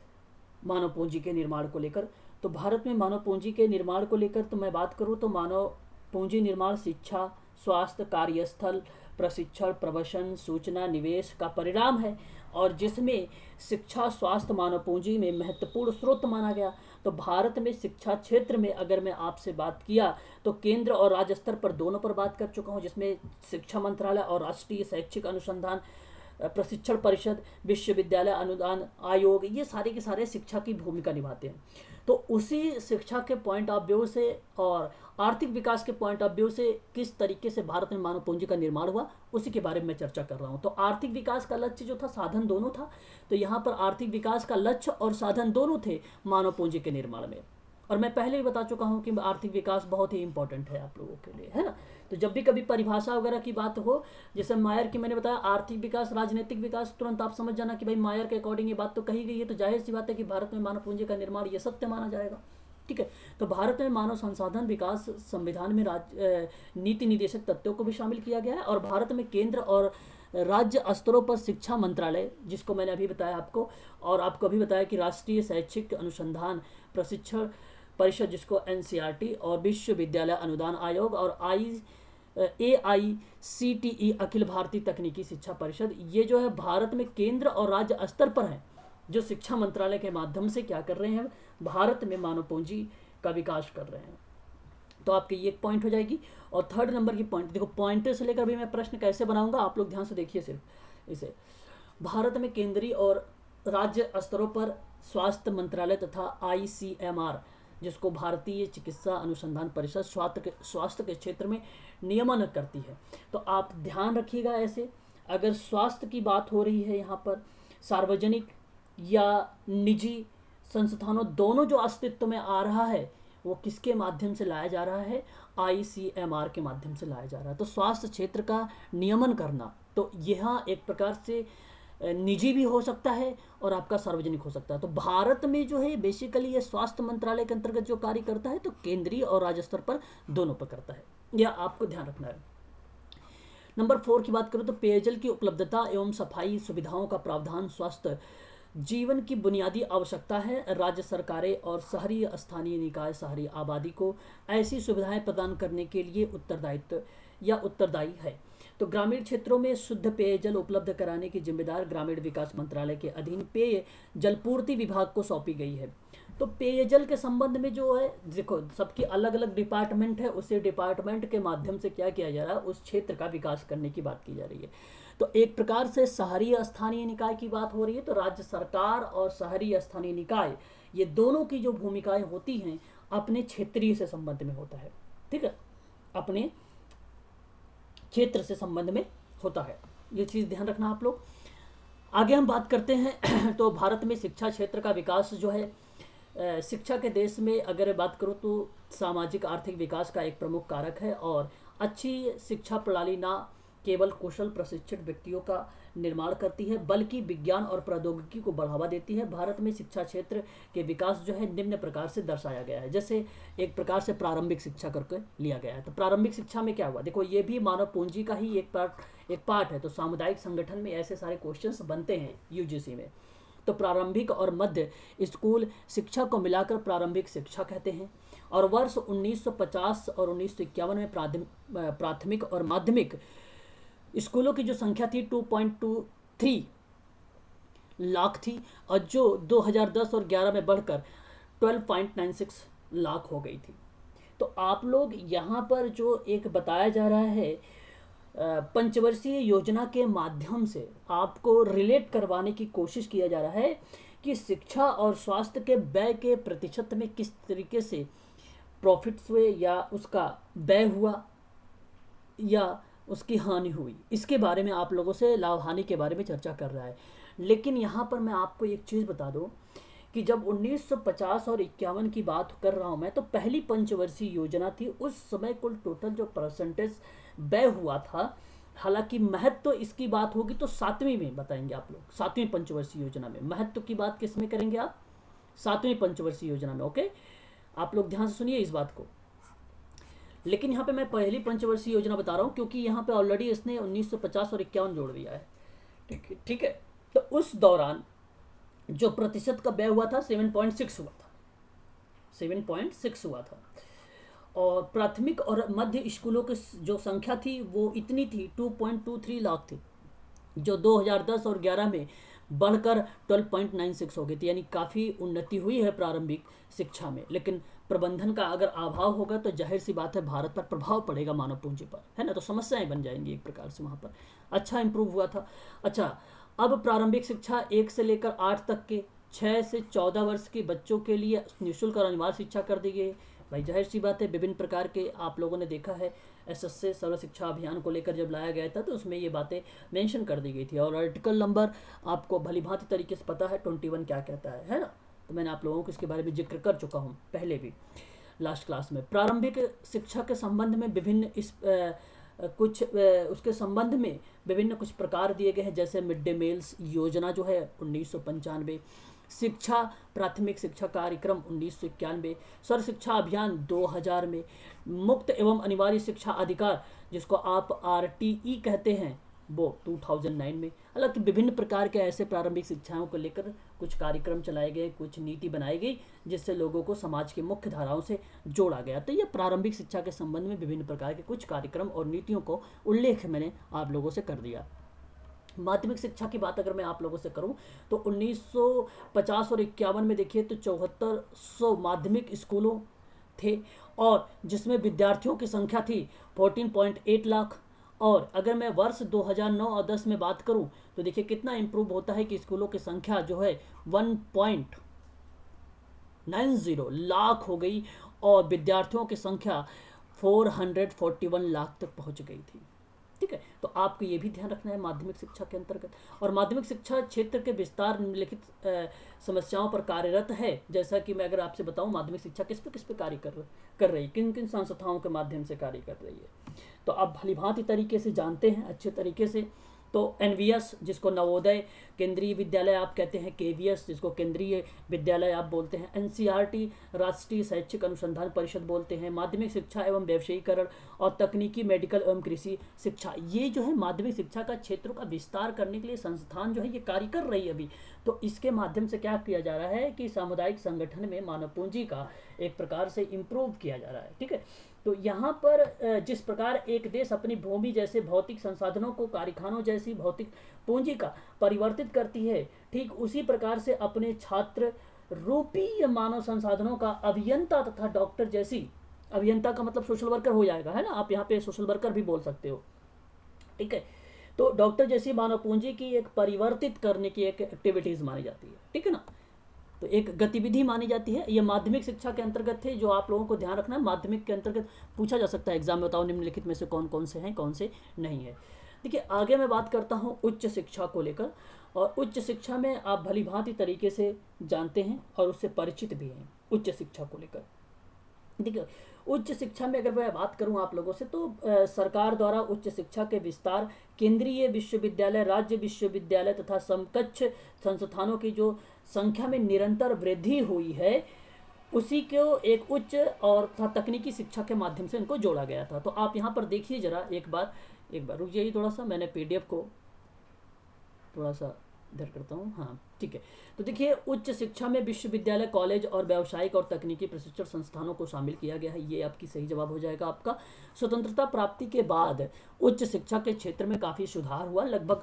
मानव पूंजी के निर्माण को लेकर। तो भारत में मानव पूंजी के निर्माण को लेकर तो मैं बात करूँ तो मानव पूंजी निर्माण शिक्षा, स्वास्थ्य, कार्यस्थल, प्रशिक्षण, प्रवसन, सूचना, निवेश का परिणाम है, और जिसमें शिक्षा, स्वास्थ्य मानव पूंजी में महत्वपूर्ण स्रोत माना गया। तो भारत में शिक्षा क्षेत्र में अगर मैं आपसे बात किया तो केंद्र और राज्य स्तर पर दोनों पर बात कर चुका हूँ, जिसमें शिक्षा मंत्रालय और राष्ट्रीय शैक्षिक अनुसंधान प्रशिक्षण परिषद, विश्वविद्यालय अनुदान आयोग, ये सारे के सारे शिक्षा की भूमिका निभाते हैं। तो उसी शिक्षा के पॉइंट ऑफ व्यू से और आर्थिक विकास के पॉइंट ऑफ व्यू से किस तरीके से भारत में मानव पूंजी का निर्माण हुआ, उसी के बारे में मैं चर्चा कर रहा हूँ। तो आर्थिक विकास का लक्ष्य जो था, साधन दोनों था। तो यहाँ पर आर्थिक विकास का लक्ष्य और साधन दोनों थे मानव पूंजी के निर्माण में। और मैं पहले ही बता चुका हूँ कि आर्थिक विकास बहुत ही इंपॉर्टेंट है आप लोगों के लिए, है ना। तो जब भी कभी परिभाषा वगैरह की बात हो, जैसे मायर की मैंने बताया आर्थिक विकास, राजनीतिक विकास, तुरंत आप समझ जाना कि भाई मायर के अकॉर्डिंग ये बात तो कही गई है, तो जाहिर सी बात है कि भारत में मानव पूंजी का निर्माण ये सत्य माना जाएगा। ठीक है, तो भारत में मानव संसाधन विकास संविधान में नीति निदेशक तत्वों को भी शामिल किया गया है, और भारत में केंद्र और राज्य स्तरों पर शिक्षा मंत्रालय, जिसको मैंने अभी बताया आपको, और आपको अभी बताया कि राष्ट्रीय शैक्षिक अनुसंधान प्रशिक्षण परिषद, जिसको एनसीईआरटी, और विश्वविद्यालय अनुदान आयोग, और AICTE अखिल भारतीय तकनीकी शिक्षा परिषद, ये जो है भारत में केंद्र और राज्य स्तर पर है, जो शिक्षा मंत्रालय के माध्यम से क्या कर रहे हैं, भारत में मानव पूंजी का विकास कर रहे हैं। तो आपकी ये एक पॉइंट हो जाएगी। और थर्ड नंबर की पॉइंट देखो, पॉइंटर से लेकर भी मैं प्रश्न कैसे बनाऊंगा, आप लोग ध्यान से देखिए सिर्फ इसे। भारत में केंद्रीय और राज्य स्तरों पर स्वास्थ्य मंत्रालय तथा ICMR, जिसको भारतीय चिकित्सा अनुसंधान परिषद, स्वास्थ्य के क्षेत्र में नियमन करती है। तो आप ध्यान रखिएगा, ऐसे अगर स्वास्थ्य की बात हो रही है यहाँ पर, सार्वजनिक या निजी संस्थानों दोनों जो अस्तित्व में आ रहा है, वो किसके माध्यम से लाया जा रहा है, ICMR के माध्यम से लाया जा रहा है। तो स्वास्थ्य क्षेत्र का नियमन करना, तो यह एक प्रकार से निजी भी हो सकता है और आपका सार्वजनिक हो सकता है। तो भारत में जो है बेसिकली ये स्वास्थ्य मंत्रालय के अंतर्गत जो कार्य करता है, तो केंद्रीय और राज्य स्तर पर दोनों पर करता है, यह आपको ध्यान रखना है। नंबर 4 की बात करूँ तो पेयजल की उपलब्धता एवं सफाई सुविधाओं का प्रावधान स्वास्थ्य जीवन की बुनियादी आवश्यकता है। राज्य सरकारें और शहरी स्थानीय निकाय शहरी आबादी को ऐसी सुविधाएं प्रदान करने के लिए उत्तरदायी है। तो ग्रामीण क्षेत्रों में शुद्ध पेयजल उपलब्ध कराने की जिम्मेदार ग्रामीण विकास मंत्रालय के अधीन पेय जलपूर्ति विभाग को सौंपी गई है। तो पेयजल के संबंध में जो है, देखो सबकी अलग अलग डिपार्टमेंट है, उसी डिपार्टमेंट के माध्यम से क्या किया जा रहा है, उस क्षेत्र का विकास करने की बात की जा रही है। तो एक प्रकार से शहरी स्थानीय निकाय की बात हो रही है, तो राज्य सरकार और शहरी स्थानीय निकाय, ये दोनों की जो भूमिकाएं होती हैं अपने क्षेत्रीय से संबंध में होता है। ठीक है, अपने क्षेत्र से संबंध में होता है, ये चीज़ ध्यान रखना आप लोग। आगे हम बात करते हैं तो भारत में शिक्षा क्षेत्र का विकास जो है, शिक्षा के देश में अगर बात करूँ तो सामाजिक आर्थिक विकास का एक प्रमुख कारक है, और अच्छी शिक्षा प्रणाली ना केवल कुशल प्रशिक्षित व्यक्तियों का निर्माण करती है, बल्कि विज्ञान और प्रौद्योगिकी को बढ़ावा देती है। भारत में शिक्षा क्षेत्र के विकास जो है निम्न प्रकार से दर्शाया गया है, जैसे एक प्रकार से प्रारंभिक शिक्षा करके लिया गया है। तो प्रारंभिक शिक्षा में क्या हुआ, देखो ये भी मानव पूंजी का ही एक पार्ट है। तो सामुदायिक संगठन में ऐसे सारे क्वेश्चंस बनते हैं UGC में। तो प्रारंभिक और मध्य स्कूल शिक्षा को मिलाकर प्रारंभिक शिक्षा कहते हैं। और वर्ष 1950 और 1951 में प्राथमिक और माध्यमिक स्कूलों की जो संख्या थी 2.23 लाख थी, और जो 2010 और 11 में बढ़कर 12.96 लाख हो गई थी। तो आप लोग यहाँ पर जो एक बताया जा रहा है पंचवर्षीय योजना के माध्यम से आपको रिलेट करवाने की कोशिश किया जा रहा है कि शिक्षा और स्वास्थ्य के व्यय के प्रतिशत में किस तरीके से प्रॉफिट्स हुए, या उसका व्यय हुआ या उसकी हानि हुई, इसके बारे में आप लोगों से लाभ हानि के बारे में चर्चा कर रहा है। लेकिन यहाँ पर मैं आपको एक चीज़ बता दूँ कि जब 1950 और 51 की बात कर रहा हूँ मैं, तो पहली पंचवर्षीय योजना थी। उस समय कुल टोटल जो परसेंटेज व्यय हुआ था, हालांकि महत्व इसकी बात होगी तो सातवीं में बताएंगे आप लोग, सातवीं पंचवर्षीय योजना में। महत्व की बात किस में करेंगे आप? सातवीं पंचवर्षीय योजना में। ओके, आप लोग ध्यान से सुनिए इस बात को। लेकिन यहाँ पे मैं पहली पंचवर्षीय योजना बता रहा हूँ क्योंकि यहाँ पे ऑलरेडी इसने 1950 और 51 जोड़ दिया है। ठीक है। तो उस दौरान जो प्रतिशत का व्यय हुआ था 7.6 हुआ था, 7.6 हुआ था। और प्राथमिक और मध्य स्कूलों की जो संख्या थी वो इतनी थी, 2.23 लाख थी, जो 2010 और 11 में बढ़कर 12.96 हो गई थी। यानी काफ़ी उन्नति हुई है प्रारंभिक शिक्षा में। लेकिन प्रबंधन का अगर अभाव होगा तो जाहिर सी बात है भारत पर प्रभाव पड़ेगा, मानव पूंजी पर, है ना। तो समस्याएं बन जाएंगी एक प्रकार से। वहाँ पर अच्छा इम्प्रूव हुआ था। अच्छा, अब प्रारंभिक शिक्षा 1 से लेकर 8 तक के 6 से 14 वर्ष के बच्चों के लिए निःशुल्क और अनिवार्य शिक्षा कर दी गई। भाई जाहिर सी बात है, विभिन्न प्रकार के आप लोगों ने देखा है एसएसए सर्व शिक्षा अभियान को लेकर जब लाया गया था तो उसमें ये बातें मेंशन कर दी गई थी। और आर्टिकल नंबर आपको भलीभांति तरीके से पता है 21 क्या कहता है ना। तो मैंने आप लोगों को इसके बारे में जिक्र कर चुका हूँ पहले भी लास्ट क्लास में। प्रारंभिक शिक्षा के संबंध में विभिन्न उसके संबंध में विभिन्न कुछ प्रकार दिए गए हैं, जैसे मिड डे मील्स योजना जो है 1995, शिक्षा प्राथमिक शिक्षा कार्यक्रम 1991, सर्व शिक्षा अभियान 2000 में, मुक्त एवं अनिवार्य शिक्षा अधिकार जिसको आप आरटीई कहते हैं वो 2009 में। हालांकि विभिन्न प्रकार के ऐसे प्रारंभिक शिक्षाओं को लेकर कुछ कार्यक्रम चलाए गए, कुछ नीति बनाई गई जिससे लोगों को समाज की मुख्य धाराओं से जोड़ा गया। तो ये प्रारंभिक शिक्षा के संबंध में विभिन्न प्रकार के कुछ कार्यक्रम और नीतियों को उल्लेख मैंने आप लोगों से कर दिया। माध्यमिक शिक्षा की बात अगर मैं आप लोगों से करूं तो 1950 और 51 में देखिए तो 7400 माध्यमिक स्कूलों थे और जिसमें विद्यार्थियों की संख्या थी 14.8 लाख। और अगर मैं वर्ष 2009 और 10 में बात करूं तो देखिए कितना इंप्रूव होता है कि स्कूलों की संख्या जो है 1.90 लाख हो गई और विद्यार्थियों की संख्या 441 लाख तक पहुंच गई थी। ठीक है, तो आपको ये भी ध्यान रखना है माध्यमिक शिक्षा के अंतर्गत। और माध्यमिक शिक्षा क्षेत्र के विस्तार निम्नलिखित समस्याओं पर कार्यरत है। जैसा कि मैं अगर आपसे बताऊं माध्यमिक शिक्षा किस पे कार्य कर रही है, किन किन संस्थाओं के माध्यम से कार्य कर रही है, तो आप भलीभांति तरीके से जानते हैं अच्छे तरीके से। तो एनवीएस जिसको नवोदय केंद्रीय विद्यालय आप कहते हैं, केवीएस जिसको केंद्रीय विद्यालय आप बोलते हैं, एनसीईआरटी राष्ट्रीय शैक्षिक अनुसंधान परिषद बोलते हैं, माध्यमिक शिक्षा एवं व्यवसायीकरण और तकनीकी मेडिकल एवं कृषि शिक्षा, ये जो है माध्यमिक शिक्षा का क्षेत्रों का विस्तार करने के लिए संस्थान जो है ये कार्य कर रही है अभी। तो इसके माध्यम से क्या किया जा रहा है कि सामुदायिक संगठन में मानव पूंजी का एक प्रकार से इम्प्रूव किया जा रहा है। ठीक है, तो यहाँ पर जिस प्रकार एक देश अपनी भूमि जैसे भौतिक संसाधनों को कारखानों जैसी भौतिक पूंजी का परिवर्तित करती है, ठीक उसी प्रकार से अपने छात्र रूपी मानव संसाधनों का अभियंता तथा डॉक्टर जैसी, अभियंता का मतलब सोशल वर्कर हो जाएगा, है ना, आप यहाँ पे सोशल वर्कर भी बोल सकते हो। ठीक है, तो डॉक्टर जैसी मानव पूंजी की एक परिवर्तित करने की एक एक्टिविटीज मानी जाती है। ठीक है ना, तो एक गतिविधि मानी जाती है। ये माध्यमिक शिक्षा के अंतर्गत थे, जो आप लोगों को ध्यान रखना है। माध्यमिक के अंतर्गत पूछा जा सकता है एग्जाम में, बताओ निम्नलिखित में से कौन कौन से हैं, कौन से नहीं है। देखिए आगे मैं बात करता हूँ उच्च शिक्षा को लेकर। और उच्च शिक्षा में आप भलीभांति तरीके से जानते हैं और उससे परिचित भी हैं उच्च शिक्षा को लेकर। देखिए उच्च शिक्षा में अगर मैं बात करूं आप लोगों से तो सरकार द्वारा उच्च शिक्षा के विस्तार, केंद्रीय विश्वविद्यालय, राज्य विश्वविद्यालय तथा समकक्ष संस्थानों की जो संख्या में निरंतर वृद्धि हुई है, उसी को एक उच्च और तकनीकी शिक्षा के माध्यम से इनको जोड़ा गया था। तो आप यहाँ पर देखिए जरा एक बार रुक जाइए थोड़ा सा, मैंने पीडीएफ को थोड़ा सा इधर करता हूँ। हाँ ठीक है, तो देखिए उच्च शिक्षा में विश्वविद्यालय, कॉलेज और व्यावसायिक और तकनीकी प्रशिक्षण संस्थानों को शामिल किया गया है। ये आपकी सही जवाब हो जाएगा आपका। स्वतंत्रता प्राप्ति के बाद उच्च शिक्षा के क्षेत्र में काफ़ी सुधार हुआ। लगभग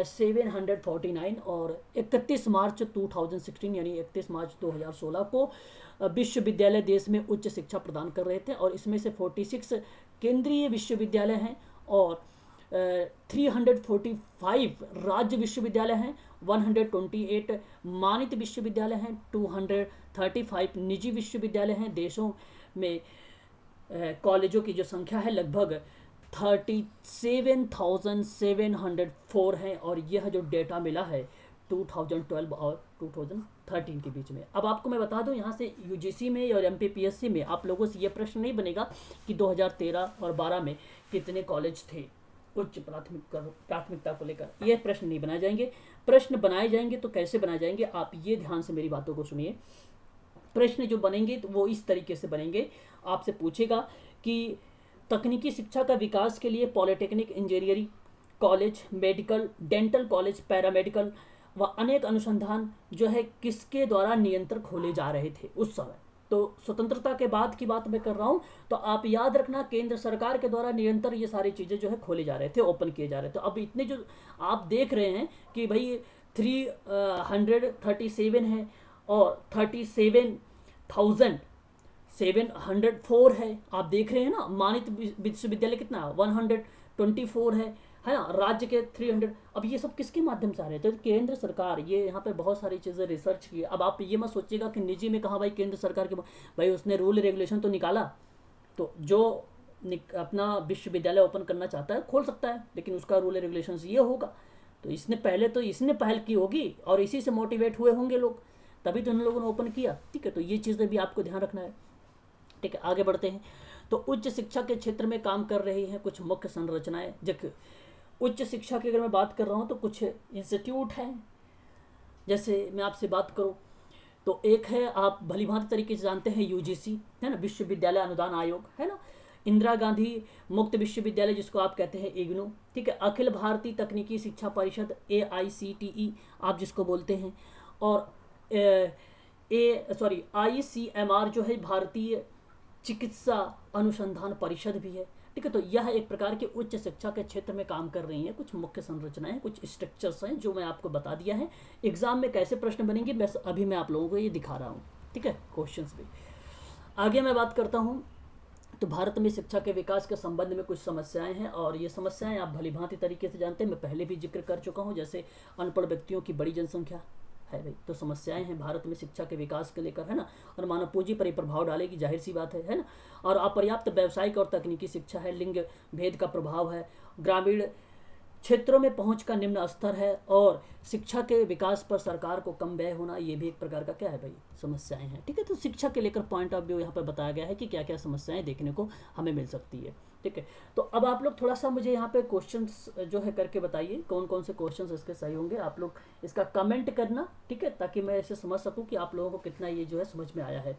749 और 31 मार्च 2016 यानी 31 मार्च 2016 को विश्वविद्यालय देश में उच्च शिक्षा प्रदान कर रहे थे और इसमें से 46 केंद्रीय विश्वविद्यालय हैं और 345 राज्य विश्वविद्यालय हैं, 128 मानित विश्वविद्यालय हैं, 235 निजी विश्वविद्यालय हैं। देशों में कॉलेजों की जो संख्या है लगभग 37,704 हैं और यह जो डेटा मिला है 2012 और 2013 13 के बीच में। अब आपको मैं बता दूं, यहाँ से यूजीसी में और एमपीपीएससी में आप लोगों से ये प्रश्न नहीं बनेगा कि 2013 और 12 में कितने कॉलेज थे उच्च प्राथमिकता को लेकर, ये प्रश्न नहीं बनाए जाएंगे। प्रश्न बनाए जाएंगे तो कैसे बनाए जाएंगे, आप ये ध्यान से मेरी बातों को सुनिए। प्रश्न जो बनेंगे तो वो इस तरीके से बनेंगे, आपसे पूछेगा कि तकनीकी शिक्षा का विकास के लिए polytechnic, engineering college, medical, dental college, paramedical व अनेक अनुसंधान जो है किसके द्वारा नियंत्रण खोले जा रहे थे उस समय। तो स्वतंत्रता के बाद की बात मैं कर रहा हूँ, तो आप याद रखना केंद्र सरकार के द्वारा निरंतर ये सारी चीज़ें जो है खोले जा रहे थे, ओपन किए जा रहे थे। अब इतने जो आप देख रहे हैं कि भाई 337 है और 37,704 है, आप देख रहे हैं ना। मानित विश्वविद्यालय कितना 124 है ना, राज्य के 300। अब ये सब किसके माध्यम से आ रहे थे, तो केंद्र सरकार, ये यहाँ पे बहुत सारी चीज़ें रिसर्च की। अब आप ये मत सोचिएगा कि निजी में कहा भाई केंद्र सरकार के, भाई उसने रूल रेगुलेशन तो निकाला, तो जो अपना विश्वविद्यालय ओपन करना चाहता है खोल सकता है, लेकिन उसका रूल रेगुलेशन ये होगा। तो इसने पहल की होगी और इसी से मोटिवेट हुए होंगे लोग, तभी तो उन लोगों ने ओपन किया। ठीक है, तो ये चीज़ें भी आपको ध्यान रखना है। ठीक है, आगे बढ़ते हैं। तो उच्च शिक्षा के क्षेत्र में काम कर रही हैं कुछ मुख्य संरचनाएं। देखिए, उच्च शिक्षा की अगर मैं बात कर रहा हूँ तो कुछ इंस्टीट्यूट हैं, जैसे मैं आपसे बात करूँ तो एक है, आप भलीभांति तरीके से जानते हैं, यूजीसी है ना, विश्वविद्यालय अनुदान आयोग है ना, इंदिरा गांधी मुक्त विश्वविद्यालय जिसको आप कहते हैं इग्नू, ठीक है, अखिल भारतीय तकनीकी शिक्षा परिषद AICTE आप जिसको बोलते हैं, और ICMR जो है भारतीय चिकित्सा अनुसंधान परिषद भी है। ठीक है, तो यह एक प्रकार के उच्च शिक्षा के क्षेत्र में काम कर रही हैं कुछ मुख्य संरचनाएं, कुछ स्ट्रक्चर्स हैं जो मैं आपको बता दिया है। एग्जाम में कैसे प्रश्न बनेंगे बस अभी मैं आप लोगों को ये दिखा रहा हूँ। ठीक है, क्वेश्चंस भी। आगे मैं बात करता हूँ, तो भारत में शिक्षा के विकास के संबंध में कुछ समस्याएं हैं, और ये समस्याएं आप भलीभांति तरीके से जानते हैं, मैं पहले भी जिक्र कर चुका हूँ। जैसे अनपढ़ व्यक्तियों की बड़ी जनसंख्या है भाई, तो समस्याएं हैं भारत में शिक्षा के विकास को लेकर, है ना, और मानव पूंजी पर ही प्रभाव डालेगी, जाहिर सी बात है ना। और अपर्याप्त व्यावसायिक और तकनीकी शिक्षा है, लिंग भेद का प्रभाव है, ग्रामीण क्षेत्रों में पहुंच का निम्न स्तर है, और शिक्षा के विकास पर सरकार को कम व्यय होना, ये भी एक प्रकार का क्या है भाई, समस्याएं हैं। ठीक है, तो शिक्षा के लेकर पॉइंट ऑफ व्यू यहाँ पर बताया गया है कि क्या क्या समस्याएं देखने को हमें मिल सकती है। ठीक है, तो अब आप लोग थोड़ा सा मुझे यहाँ पे क्वेश्चंस जो है करके बताइए कौन कौन से क्वेश्चंस इसके सही होंगे। आप लोग इसका कमेंट करना, ठीक है, ताकि मैं इसे समझ सकूँ कि आप लोगों को कितना ये जो है समझ में आया है।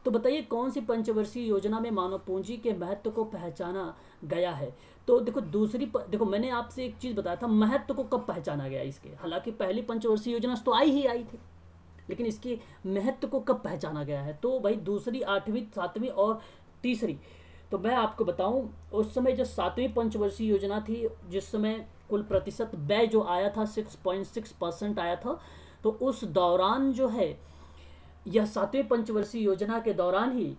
तो बताइए कौन सी पंचवर्षीय योजना में मानव पूंजी के महत्व को पहचाना गया है। तो देखो देखो मैंने आपसे एक चीज़ बताया था, महत्व को कब पहचाना गया इसके। हालांकि पहली पंचवर्षीय योजना तो आई थी, लेकिन इसके महत्व को कब पहचाना गया है, तो भाई दूसरी, 8वीं, 7वीं और तीसरी। तो मैं आपको बताऊं, उस समय जो 7वीं पंचवर्षीय योजना थी, जिस समय कुल प्रतिशत व्यय जो आया था 6.6% आया था, तो उस दौरान जो है यह 7वीं पंचवर्षीय योजना के दौरान ही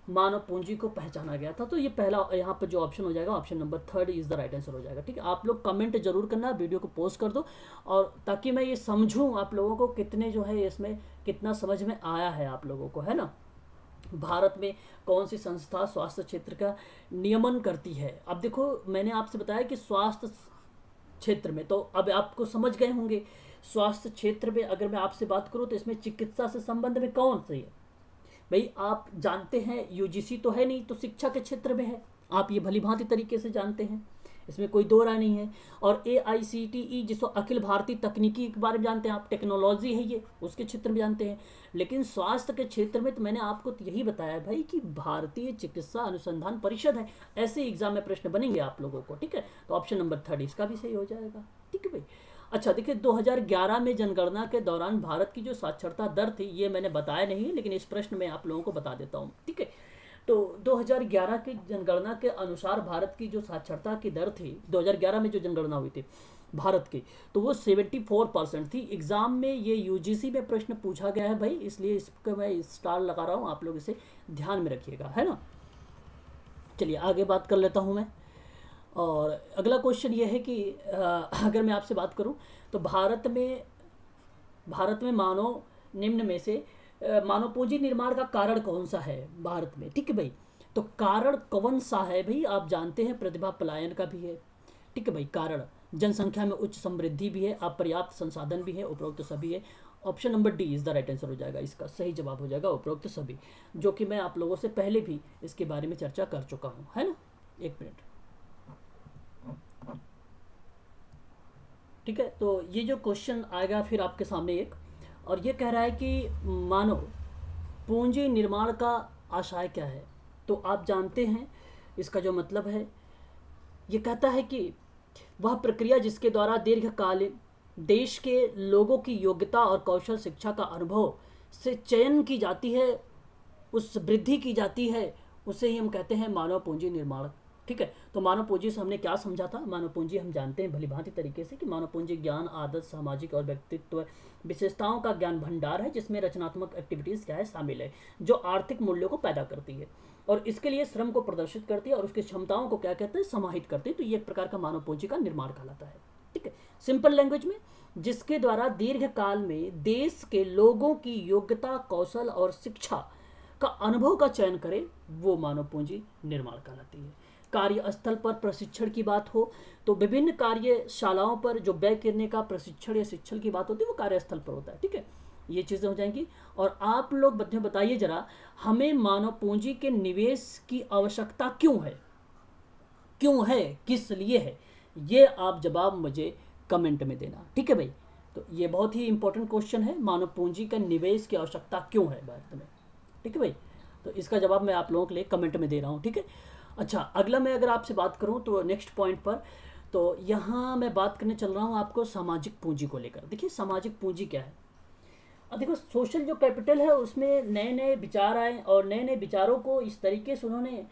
मानव पूंजी को पहचाना गया था। तो ये पहला यहाँ पर जो ऑप्शन हो जाएगा, option number 3 is the right answer हो जाएगा। ठीक है, आप लोग कमेंट जरूर करना, वीडियो को पोस्ट कर दो, और ताकि मैं ये समझूं आप लोगों को कितने जो है इसमें कितना समझ में आया है आप लोगों को, है ना। भारत में कौन सी संस्था स्वास्थ्य क्षेत्र का नियमन करती है। अब देखो मैंने आपसे बताया कि स्वास्थ्य क्षेत्र में, तो अब आपको समझ गए होंगे स्वास्थ्य क्षेत्र में अगर मैं आपसे बात करूं तो इसमें चिकित्सा से संबंध में कौन सी है भाई। आप जानते हैं यूजीसी तो है नहीं, तो शिक्षा के क्षेत्र में है, आप ये भलीभांति तरीके से जानते हैं, इसमें कोई दो राय नहीं है। और AICTE जिसको अखिल भारतीय तकनीकी के बारे में जानते हैं आप, टेक्नोलॉजी है ये, उसके क्षेत्र में जानते हैं। लेकिन स्वास्थ्य के क्षेत्र में तो मैंने आपको यही बताया भाई कि भारतीय चिकित्सा अनुसंधान परिषद है। ऐसे एग्जाम में प्रश्न बनेंगे आप लोगों को। ठीक है, तो ऑप्शन नंबर 3 इसका भी सही हो जाएगा। ठीक है भाई। अच्छा देखिए, 2011 में जनगणना के दौरान भारत की जो साक्षरता दर थी, ये मैंने बताया नहीं, लेकिन इस प्रश्न में आप लोगों को बता देता हूँ। ठीक है, तो 2011 की जनगणना के अनुसार भारत की जो साक्षरता की दर थी, 2011 में जो जनगणना हुई थी भारत की, तो वो 74% थी। एग्जाम में ये यूजीसी में प्रश्न पूछा गया है भाई, इसलिए इसका मैं स्टार लगा रहा हूँ, आप लोग इसे ध्यान में रखिएगा, है ना। चलिए आगे बात कर लेता हूँ मैं। और अगला क्वेश्चन ये है कि अगर मैं आपसे बात करूं तो भारत में मानव निम्न में से मानव पूंजी निर्माण का कारण कौन सा है भारत में। ठीक है भाई, तो कारण कौन सा है भाई, आप जानते हैं प्रतिभा पलायन का भी है। ठीक है भाई, कारण जनसंख्या में उच्च समृद्धि भी है, अपर्याप्त संसाधन भी है, उपरोक्त सभी है, option number D is the right answer हो जाएगा, इसका सही जवाब हो जाएगा उपरोक्त सभी, जो कि मैं आप लोगों से पहले भी इसके बारे में चर्चा कर चुका हूँ, है ना। एक मिनट, ठीक है। तो ये जो क्वेश्चन आएगा फिर आपके सामने एक, और ये कह रहा है कि मानव पूंजी निर्माण का आशय क्या है। तो आप जानते हैं इसका जो मतलब है, ये कहता है कि वह प्रक्रिया जिसके द्वारा दीर्घकालीन देश के लोगों की योग्यता और कौशल शिक्षा का अनुभव से चयन की जाती है, उस वृद्धि की जाती है, उसे ही हम कहते हैं मानव पूंजी निर्माण। ठीक है। तो मानव पूंजी से हमने क्या समझा था। मानव पूंजी हम जानते हैं भलीभांति तरीके से कि मानव पूंजी ज्ञान, आदत, सामाजिक और व्यक्तित्व विशेषताओं का ज्ञान भंडार है, जिसमें रचनात्मक एक्टिविटीज़ क्या है शामिल है, जो आर्थिक मूल्यों को पैदा करती है और इसके लिए श्रम को प्रदर्शित करती है और उसकी क्षमताओं को क्या कहते हैं, समाहित करती है। तो ये एक प्रकार का मानव पूंजी का निर्माण कहलाता है। ठीक है। सिंपल लैंग्वेज में, जिसके द्वारा दीर्घ काल में देश के लोगों की योग्यता, कौशल और शिक्षा का अनुभव का चयन करे, वो मानव पूंजी निर्माण कहलाती है। कार्यस्थल पर प्रशिक्षण की बात हो तो विभिन्न कार्यशालाओं पर जो व्यय करने का प्रशिक्षण या शिक्षण की बात होती है वो कार्यस्थल पर होता है। ठीक है। ये चीज़ें हो जाएंगी। और आप लोग बताइए जरा, हमें मानव पूंजी के निवेश की आवश्यकता क्यों है, किस लिए है, ये आप जवाब मुझे कमेंट में देना। ठीक है भाई। तो ये बहुत ही इंपॉर्टेंट क्वेश्चन है, मानव पूंजी का निवेश की आवश्यकता क्यों है भारत में। ठीक है भाई। तो इसका जवाब मैं आप लोगों के लिए कमेंट में दे रहा हूँ। ठीक है। अच्छा, अगला मैं अगर आपसे बात करूं तो नेक्स्ट पॉइंट पर, तो यहाँ मैं बात करने चल रहा हूँ आपको सामाजिक पूंजी को लेकर। देखिए सामाजिक पूंजी क्या है। अब देखो, सोशल जो कैपिटल है उसमें नए नए विचार आए और नए नए विचारों को इस तरीके से उन्होंने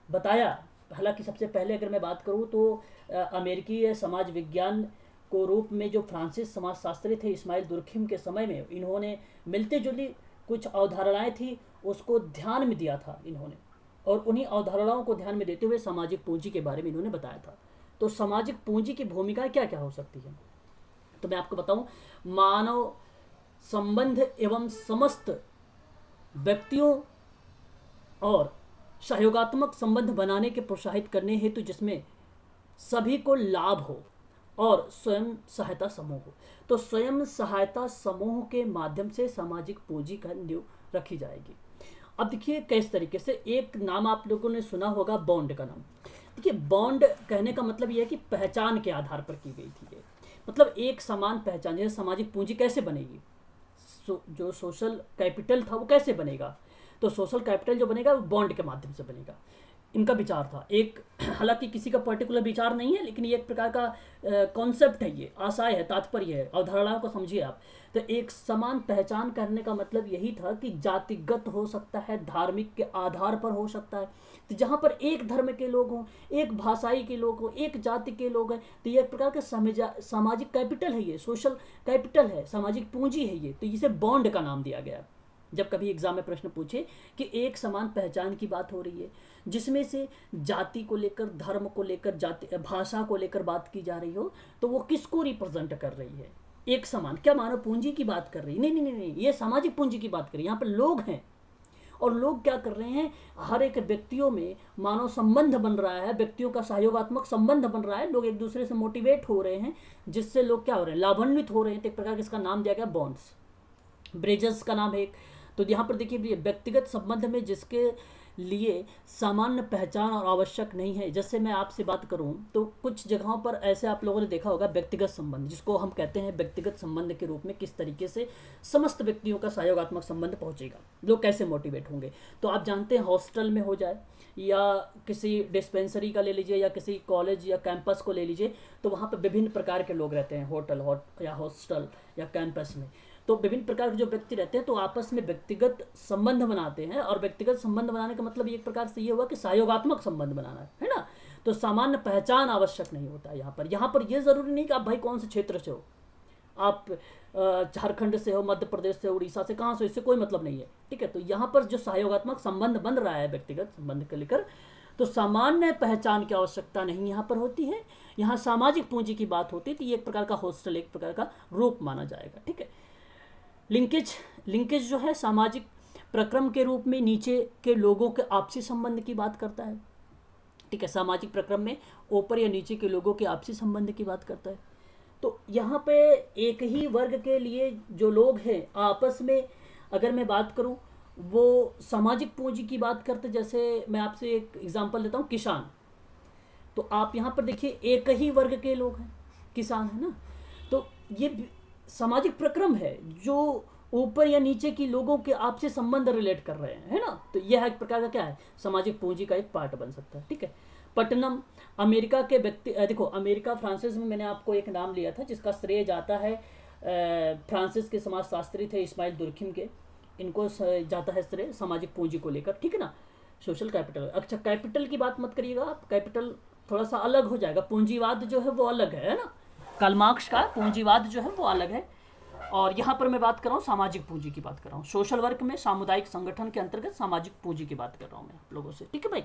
बताया। हालांकि सबसे पहले अगर मैं बात करूँ तो अमेरिकी समाज विज्ञान को रूप में जो फ्रांसीसी समाजशास्त्री थे इस्माइल दुर्खिम के समय में, इन्होंने मिलती जुली कुछ अवधारणाएँ थी उसको ध्यान में दिया था इन्होंने, और उन्हीं अवधारणाओं को ध्यान में देते हुए सामाजिक पूंजी के बारे में इन्होंने बताया था। तो सामाजिक पूंजी की भूमिकाएं क्या क्या हो सकती है, तो मैं आपको बताऊं। मानव संबंध एवं समस्त व्यक्तियों और सहयोगात्मक संबंध बनाने के प्रोत्साहित करने हेतु जिसमें सभी को लाभ हो और स्वयं सहायता समूह हो। तो स्वयं सहायता समूह के माध्यम से सामाजिक पूंजी का नींव रखी जाएगी। अब देखिए किस तरीके से, एक नाम आप लोगों ने सुना होगा बॉन्ड का नाम। देखिए बॉन्ड कहने का मतलब यह है कि पहचान के आधार पर की गई थी ये, मतलब एक समान पहचान। जैसे सामाजिक पूंजी कैसे बनेगी, जो सोशल कैपिटल था वो कैसे बनेगा, तो सोशल कैपिटल जो बनेगा वो बॉन्ड के माध्यम से बनेगा। इनका विचार था एक, हालांकि किसी का पर्टिकुलर विचार नहीं है, लेकिन ये एक प्रकार का कॉन्सेप्ट है, ये आशय है, तात्पर्य है, अवधारणाओं को समझिए आप। तो एक समान पहचान करने का मतलब यही था कि जातिगत हो सकता है, धार्मिक के आधार पर हो सकता है। तो जहाँ पर एक धर्म के लोग हों, एक भाषाई के लोग हों, एक जाति के लोग हैं, तो ये एक प्रकार का सामाजिक कैपिटल है, ये सोशल कैपिटल है, सामाजिक पूंजी है ये। तो इसे बॉन्ड का नाम दिया गया। जब कभी एग्जाम में प्रश्न पूछे कि एक समान पहचान की बात हो रही है जिसमें से जाति को लेकर, धर्म को लेकर, जाति भाषा को लेकर बात की जा रही हो, तो वो किसको रिप्रेजेंट कर रही है, एक समान, क्या मानव पूंजी की बात कर रही है? नहीं नहीं नहीं, ये सामाजिक पूंजी की बात कर रही है। यहाँ पर लोग हैं और लोग क्या कर रहे हैं, हर एक व्यक्तियों में मानव संबंध बन रहा है, व्यक्तियों का सहयोगात्मक संबंध बन रहा है, लोग एक दूसरे से मोटिवेट हो रहे हैं, जिससे लोग क्या हो रहे हैं, लाभान्वित हो रहे हैं। तो एक प्रकार का इसका नाम दिया गया बॉन्ड्स। ब्रिजेस का नाम है एक। तो यहाँ पर देखिए व्यक्तिगत संबंध में जिसके लिए सामान्य पहचान और आवश्यक नहीं है। जैसे मैं आपसे बात करूं तो कुछ जगहों पर ऐसे आप लोगों ने देखा होगा व्यक्तिगत संबंध, जिसको हम कहते हैं व्यक्तिगत संबंध के रूप में किस तरीके से समस्त व्यक्तियों का सहयोगात्मक संबंध पहुंचेगा, लोग कैसे मोटिवेट होंगे। तो आप जानते हैं हॉस्टल में हो जाए या किसी डिस्पेंसरी का ले लीजिए या किसी कॉलेज या कैंपस को ले लीजिए, तो वहाँ पर विभिन्न प्रकार के लोग रहते हैं होटल या हॉस्टल या कैंपस में। तो विभिन्न प्रकार के जो व्यक्ति रहते हैं तो आपस में व्यक्तिगत संबंध बनाते हैं, और व्यक्तिगत संबंध बनाने का मतलब एक प्रकार से ये हुआ कि सहयोगात्मक संबंध बनाना है ना। तो सामान्य पहचान आवश्यक नहीं होता यहाँ पर ये जरूरी नहीं कि आप भाई कौन से क्षेत्र से हो, आप झारखंड से हो, मध्य प्रदेश से, उड़ीसा से, कहाँ से, इससे कोई मतलब नहीं है। ठीक है। तो यहाँ पर जो सहयोगात्मक संबंध बन रहा है व्यक्तिगत संबंध को लेकर, तो सामान्य पहचान की आवश्यकता नहीं यहाँ पर होती है, यहाँ सामाजिक पूंजी की बात होती है। तो ये एक प्रकार का हॉस्टल, एक प्रकार का रूप माना जाएगा। ठीक है। लिंकेज जो है सामाजिक प्रक्रम के रूप में नीचे के लोगों के आपसी संबंध की बात करता है। ठीक है। सामाजिक प्रक्रम में ऊपर या नीचे के लोगों के आपसी संबंध की बात करता है। तो यहाँ पे एक ही वर्ग के लिए जो लोग हैं आपस में, अगर मैं बात करूँ, वो सामाजिक पूंजी की बात करते, जैसे मैं आपसे एक एग्जांपल देता हूँ, किसान। तो आप यहाँ पर देखिए एक ही वर्ग के लोग हैं, किसान है ना। तो ये सामाजिक प्रक्रम है जो ऊपर या नीचे की लोगों के आपसे संबंध रिलेट कर रहे हैं, है ना। तो यह एक प्रकार का क्या है, सामाजिक पूंजी का एक पार्ट बन सकता है, ठीक है। पट्टनम अमेरिका के व्यक्ति, देखो अमेरिका फ्रांसिस में मैंने आपको एक नाम लिया था जिसका श्रेय जाता है फ्रांसिस के समाजशास्त्री थे इस्माइल दुर्खिम के, इनको जाता है श्रेय सामाजिक पूंजी को लेकर, ठीक है ना। सोशल कैपिटल, अच्छा कैपिटल की बात मत करिएगा आप, कैपिटल थोड़ा सा अलग हो जाएगा, पूंजीवाद जो है वो अलग है ना। कार्ल मार्क्स का पूंजीवाद जो है वो अलग है, और यहाँ पर मैं बात कर रहा हूँ सामाजिक पूंजी की बात कर रहा हूँ। सोशल वर्क में सामुदायिक संगठन के अंतर्गत सामाजिक पूंजी की बात कर रहा हूँ मैं आप लोगों से, ठीक है भाई।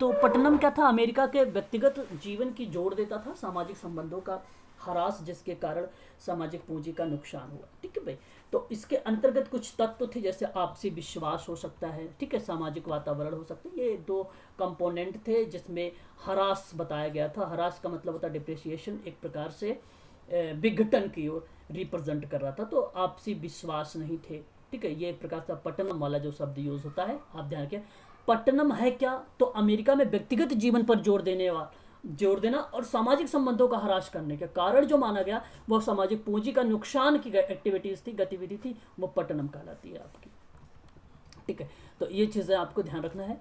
तो पट्टनम क्या था, अमेरिका के व्यक्तिगत जीवन की जोड़ देता था, सामाजिक संबंधों का ह्रास जिसके कारण सामाजिक पूंजी का नुकसान हुआ, ठीक है भाई। तो इसके अंतर्गत कुछ तत्व थे, जैसे आपसी विश्वास हो सकता है, ठीक है, सामाजिक वातावरण हो सकता है, ये दो कंपोनेंट थे जिसमें ह्रास बताया गया था। ह्रास का मतलब होता है डिप्रिसिएशन, एक प्रकार से विघटन की ओर रिप्रेजेंट कर रहा था। तो आपसी विश्वास नहीं थे, ठीक है। ये एक प्रकार से पट्टनम वाला जो शब्द यूज होता है, आप ध्यान रखिए। पट्टनम है क्या, तो अमेरिका में व्यक्तिगत जीवन पर जोर देना और सामाजिक संबंधों का ह्रास करने का कारण जो माना गया वह सामाजिक पूंजी का नुकसान की एक्टिविटीज थी, गतिविधि थी, वो पट्टनम कहलाती है आपकी, ठीक है। तो ये चीज़ें आपको ध्यान रखना है।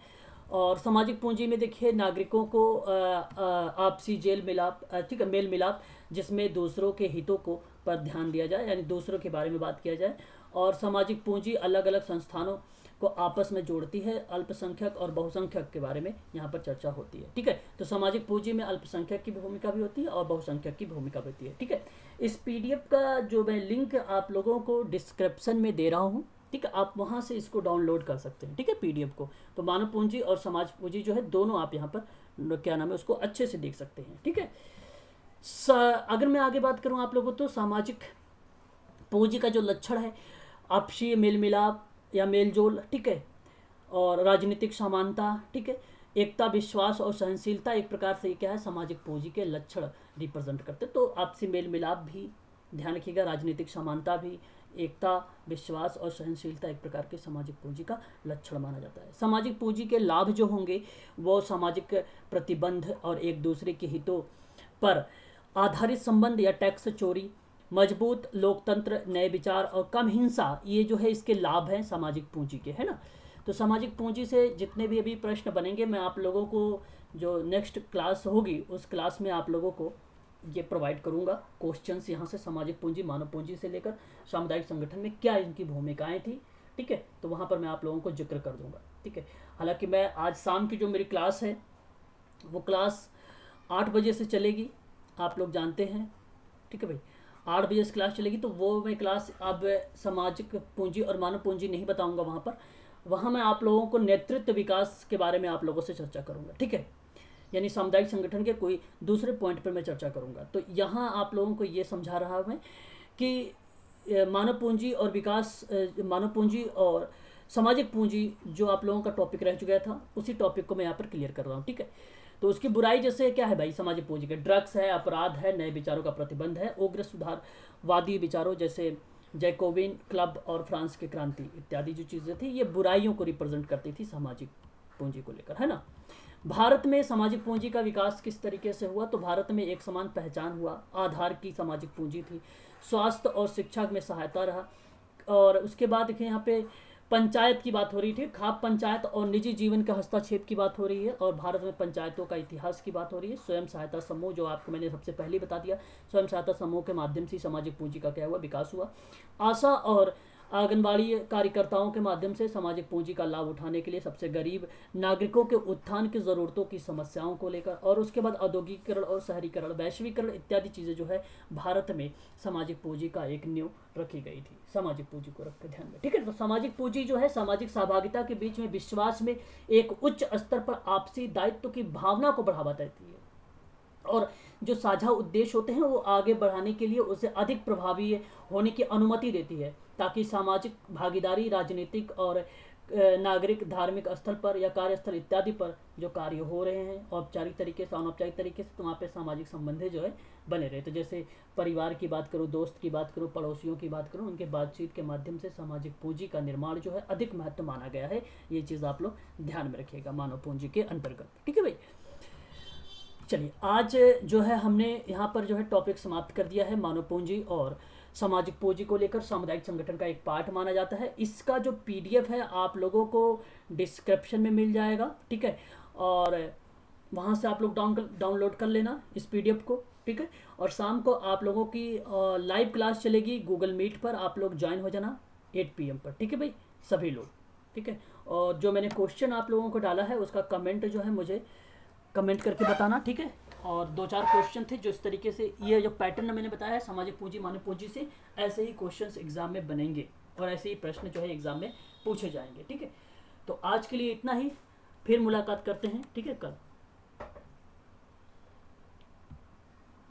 और सामाजिक पूंजी में देखिए नागरिकों को आपसी जेल मिलाप, ठीक है, मेल मिलाप, जिसमें दूसरों के हितों को पर ध्यान दिया जाए, यानी दूसरों के बारे में बात किया जाए। और सामाजिक पूंजी अलग अलग संस्थानों को आपस में जोड़ती है, अल्पसंख्यक और बहुसंख्यक के बारे में यहाँ पर चर्चा होती है, ठीक है। तो सामाजिक पूंजी में अल्पसंख्यक की भूमिका भी होती है और बहुसंख्यक की भूमिका भी होती है, ठीक है। इस पीडीएफ का जो मैं लिंक आप लोगों को डिस्क्रिप्शन में दे रहा हूँ, ठीक है, आप वहाँ से इसको डाउनलोड कर सकते हैं, ठीक है, पीडीएफ को। तो मानव पूंजी और समाज पूंजी जो है दोनों आप यहाँ पर क्या नाम है उसको अच्छे से देख सकते हैं, ठीक है। अगर मैं आगे बात करूँ आप लोगों, तो सामाजिक पूंजी का जो लक्षण है, आपसी मेल मिलाप या मेलजोल, ठीक है, और राजनीतिक समानता, ठीक है, एकता, विश्वास और सहनशीलता एक प्रकार से क्या है, सामाजिक पूंजी के लक्षण रिप्रेजेंट करते। तो आपसी मेल मिलाप भी ध्यान रखिएगा, राजनीतिक समानता भी, एकता, विश्वास और सहनशीलता एक प्रकार के सामाजिक पूंजी का लक्षण माना जाता है। सामाजिक पूंजी के लाभ जो होंगे वो सामाजिक प्रतिबंध और एक दूसरे के हितों पर आधारित संबंध या टैक्स चोरी, मजबूत लोकतंत्र, नए विचार और कम हिंसा, ये जो है इसके लाभ हैं सामाजिक पूंजी के, है ना। तो सामाजिक पूंजी से जितने भी अभी प्रश्न बनेंगे मैं आप लोगों को जो नेक्स्ट क्लास होगी उस क्लास में आप लोगों को ये प्रोवाइड करूंगा क्वेश्चंस यहाँ से, सामाजिक पूंजी, मानव पूंजी से लेकर सामुदायिक संगठन में क्या इनकी भूमिकाएं थी, ठीक है। तो वहाँ पर मैं आप लोगों को जिक्र कर दूंगा, ठीक है। हालांकि मैं आज शाम की जो मेरी क्लास है वो क्लास 8 बजे से चलेगी, आप लोग जानते हैं, ठीक है भाई। 8 बजे से क्लास चलेगी, तो वो मैं क्लास अब सामाजिक पूंजी और मानव पूंजी नहीं बताऊंगा वहाँ पर। वहाँ मैं आप लोगों को नेतृत्व विकास के बारे में आप लोगों से चर्चा करूँगा, ठीक है, यानी सामुदायिक संगठन के कोई दूसरे पॉइंट पर मैं चर्चा करूँगा। तो यहाँ आप लोगों को ये समझा रहा मैं कि मानव पूंजी और विकास, मानव पूंजी और सामाजिक पूंजी जो आप लोगों का टॉपिक रह चुका था उसी टॉपिक को मैं यहाँ पर क्लियर कर रहा हूँ, ठीक है। तो उसकी बुराई जैसे क्या है भाई, सामाजिक पूंजी के ड्रग्स है, अपराध है, नए विचारों का प्रतिबंध है, उग्र सुधारवादी विचारों जैसे जैकोबिन क्लब और फ्रांस की क्रांति इत्यादि जो चीज़ें थी ये बुराइयों को रिप्रेजेंट करती थी सामाजिक पूंजी को लेकर, है ना। भारत में सामाजिक पूंजी का विकास किस तरीके से हुआ, तो भारत में एक समान पहचान हुआ, आधार की सामाजिक पूंजी थी, स्वास्थ्य और शिक्षा में सहायता रहा। और उसके बाद देखिए यहाँ पे पंचायत की बात हो रही थी, खाप पंचायत और निजी जीवन के हस्तक्षेप की बात हो रही है, और भारत में पंचायतों का इतिहास की बात हो रही है। स्वयं सहायता समूह जो आपको मैंने सबसे पहले बता दिया, स्वयं सहायता समूह के माध्यम से सामाजिक पूंजी का क्या हुआ, विकास हुआ। आशा और आंगनबाड़ी कार्यकर्ताओं के माध्यम से सामाजिक पूंजी का लाभ उठाने के लिए सबसे गरीब नागरिकों के उत्थान की ज़रूरतों की समस्याओं को लेकर, और उसके बाद औद्योगिकीकरण और शहरीकरण, वैश्वीकरण इत्यादि चीज़ें जो है भारत में सामाजिक पूंजी का एक नींव रखी गई थी, सामाजिक पूंजी को रख कर ध्यान में, ठीक है। तो सामाजिक पूंजी जो है सामाजिक सहभागिता के बीच में विश्वास में एक उच्च स्तर पर आपसी दायित्व की भावना को बढ़ावा देती है, और जो साझा उद्देश्य होते हैं वो आगे बढ़ाने के लिए उसे अधिक प्रभावी होने की अनुमति देती है, ताकि सामाजिक भागीदारी, राजनीतिक और नागरिक धार्मिक स्थल पर या कार्यस्थल इत्यादि पर जो कार्य हो रहे हैं औपचारिक तरीके से अनौपचारिक तरीके से, तो वहाँ पे सामाजिक संबंध जो है बने रहे। तो जैसे परिवार की बात करूँ, दोस्त की बात करूँ, पड़ोसियों की बात करूँ, उनके बातचीत के माध्यम से सामाजिक पूंजी का निर्माण जो है अधिक महत्व माना गया है। ये चीज़ आप लोग ध्यान में रखिएगा मानव पूंजी के अंतर्गत। ठीक है भाई, चलिए आज जो है हमने यहाँ पर जो है टॉपिक समाप्त कर दिया है। मानव पूंजी और सामाजिक पूंजी को लेकर सामुदायिक संगठन का एक पार्ट माना जाता है। इसका जो पीडीएफ है आप लोगों को डिस्क्रिप्शन में मिल जाएगा, ठीक है, और वहाँ से आप लोग डाउनलोड कर लेना इस पीडीएफ को, ठीक है। और शाम को आप लोगों की लाइव क्लास चलेगी गूगल मीट पर, आप लोग ज्वाइन हो जाना 8 PM पर, ठीक है भाई, सभी लोग, ठीक है। और जो मैंने क्वेश्चन आप लोगों को डाला है उसका कमेंट जो है मुझे कमेंट करके बताना, ठीक है। और 2-4 क्वेश्चन थे जो इस तरीके से, ये जो पैटर्न मैंने बताया है सामाजिक पूंजी मानव पूंजी से, ऐसे ही क्वेश्चंस एग्जाम में बनेंगे और ऐसे ही प्रश्न जो है एग्जाम में पूछे जाएंगे, ठीक है। तो आज के लिए इतना ही, फिर मुलाकात करते हैं, ठीक है, कल।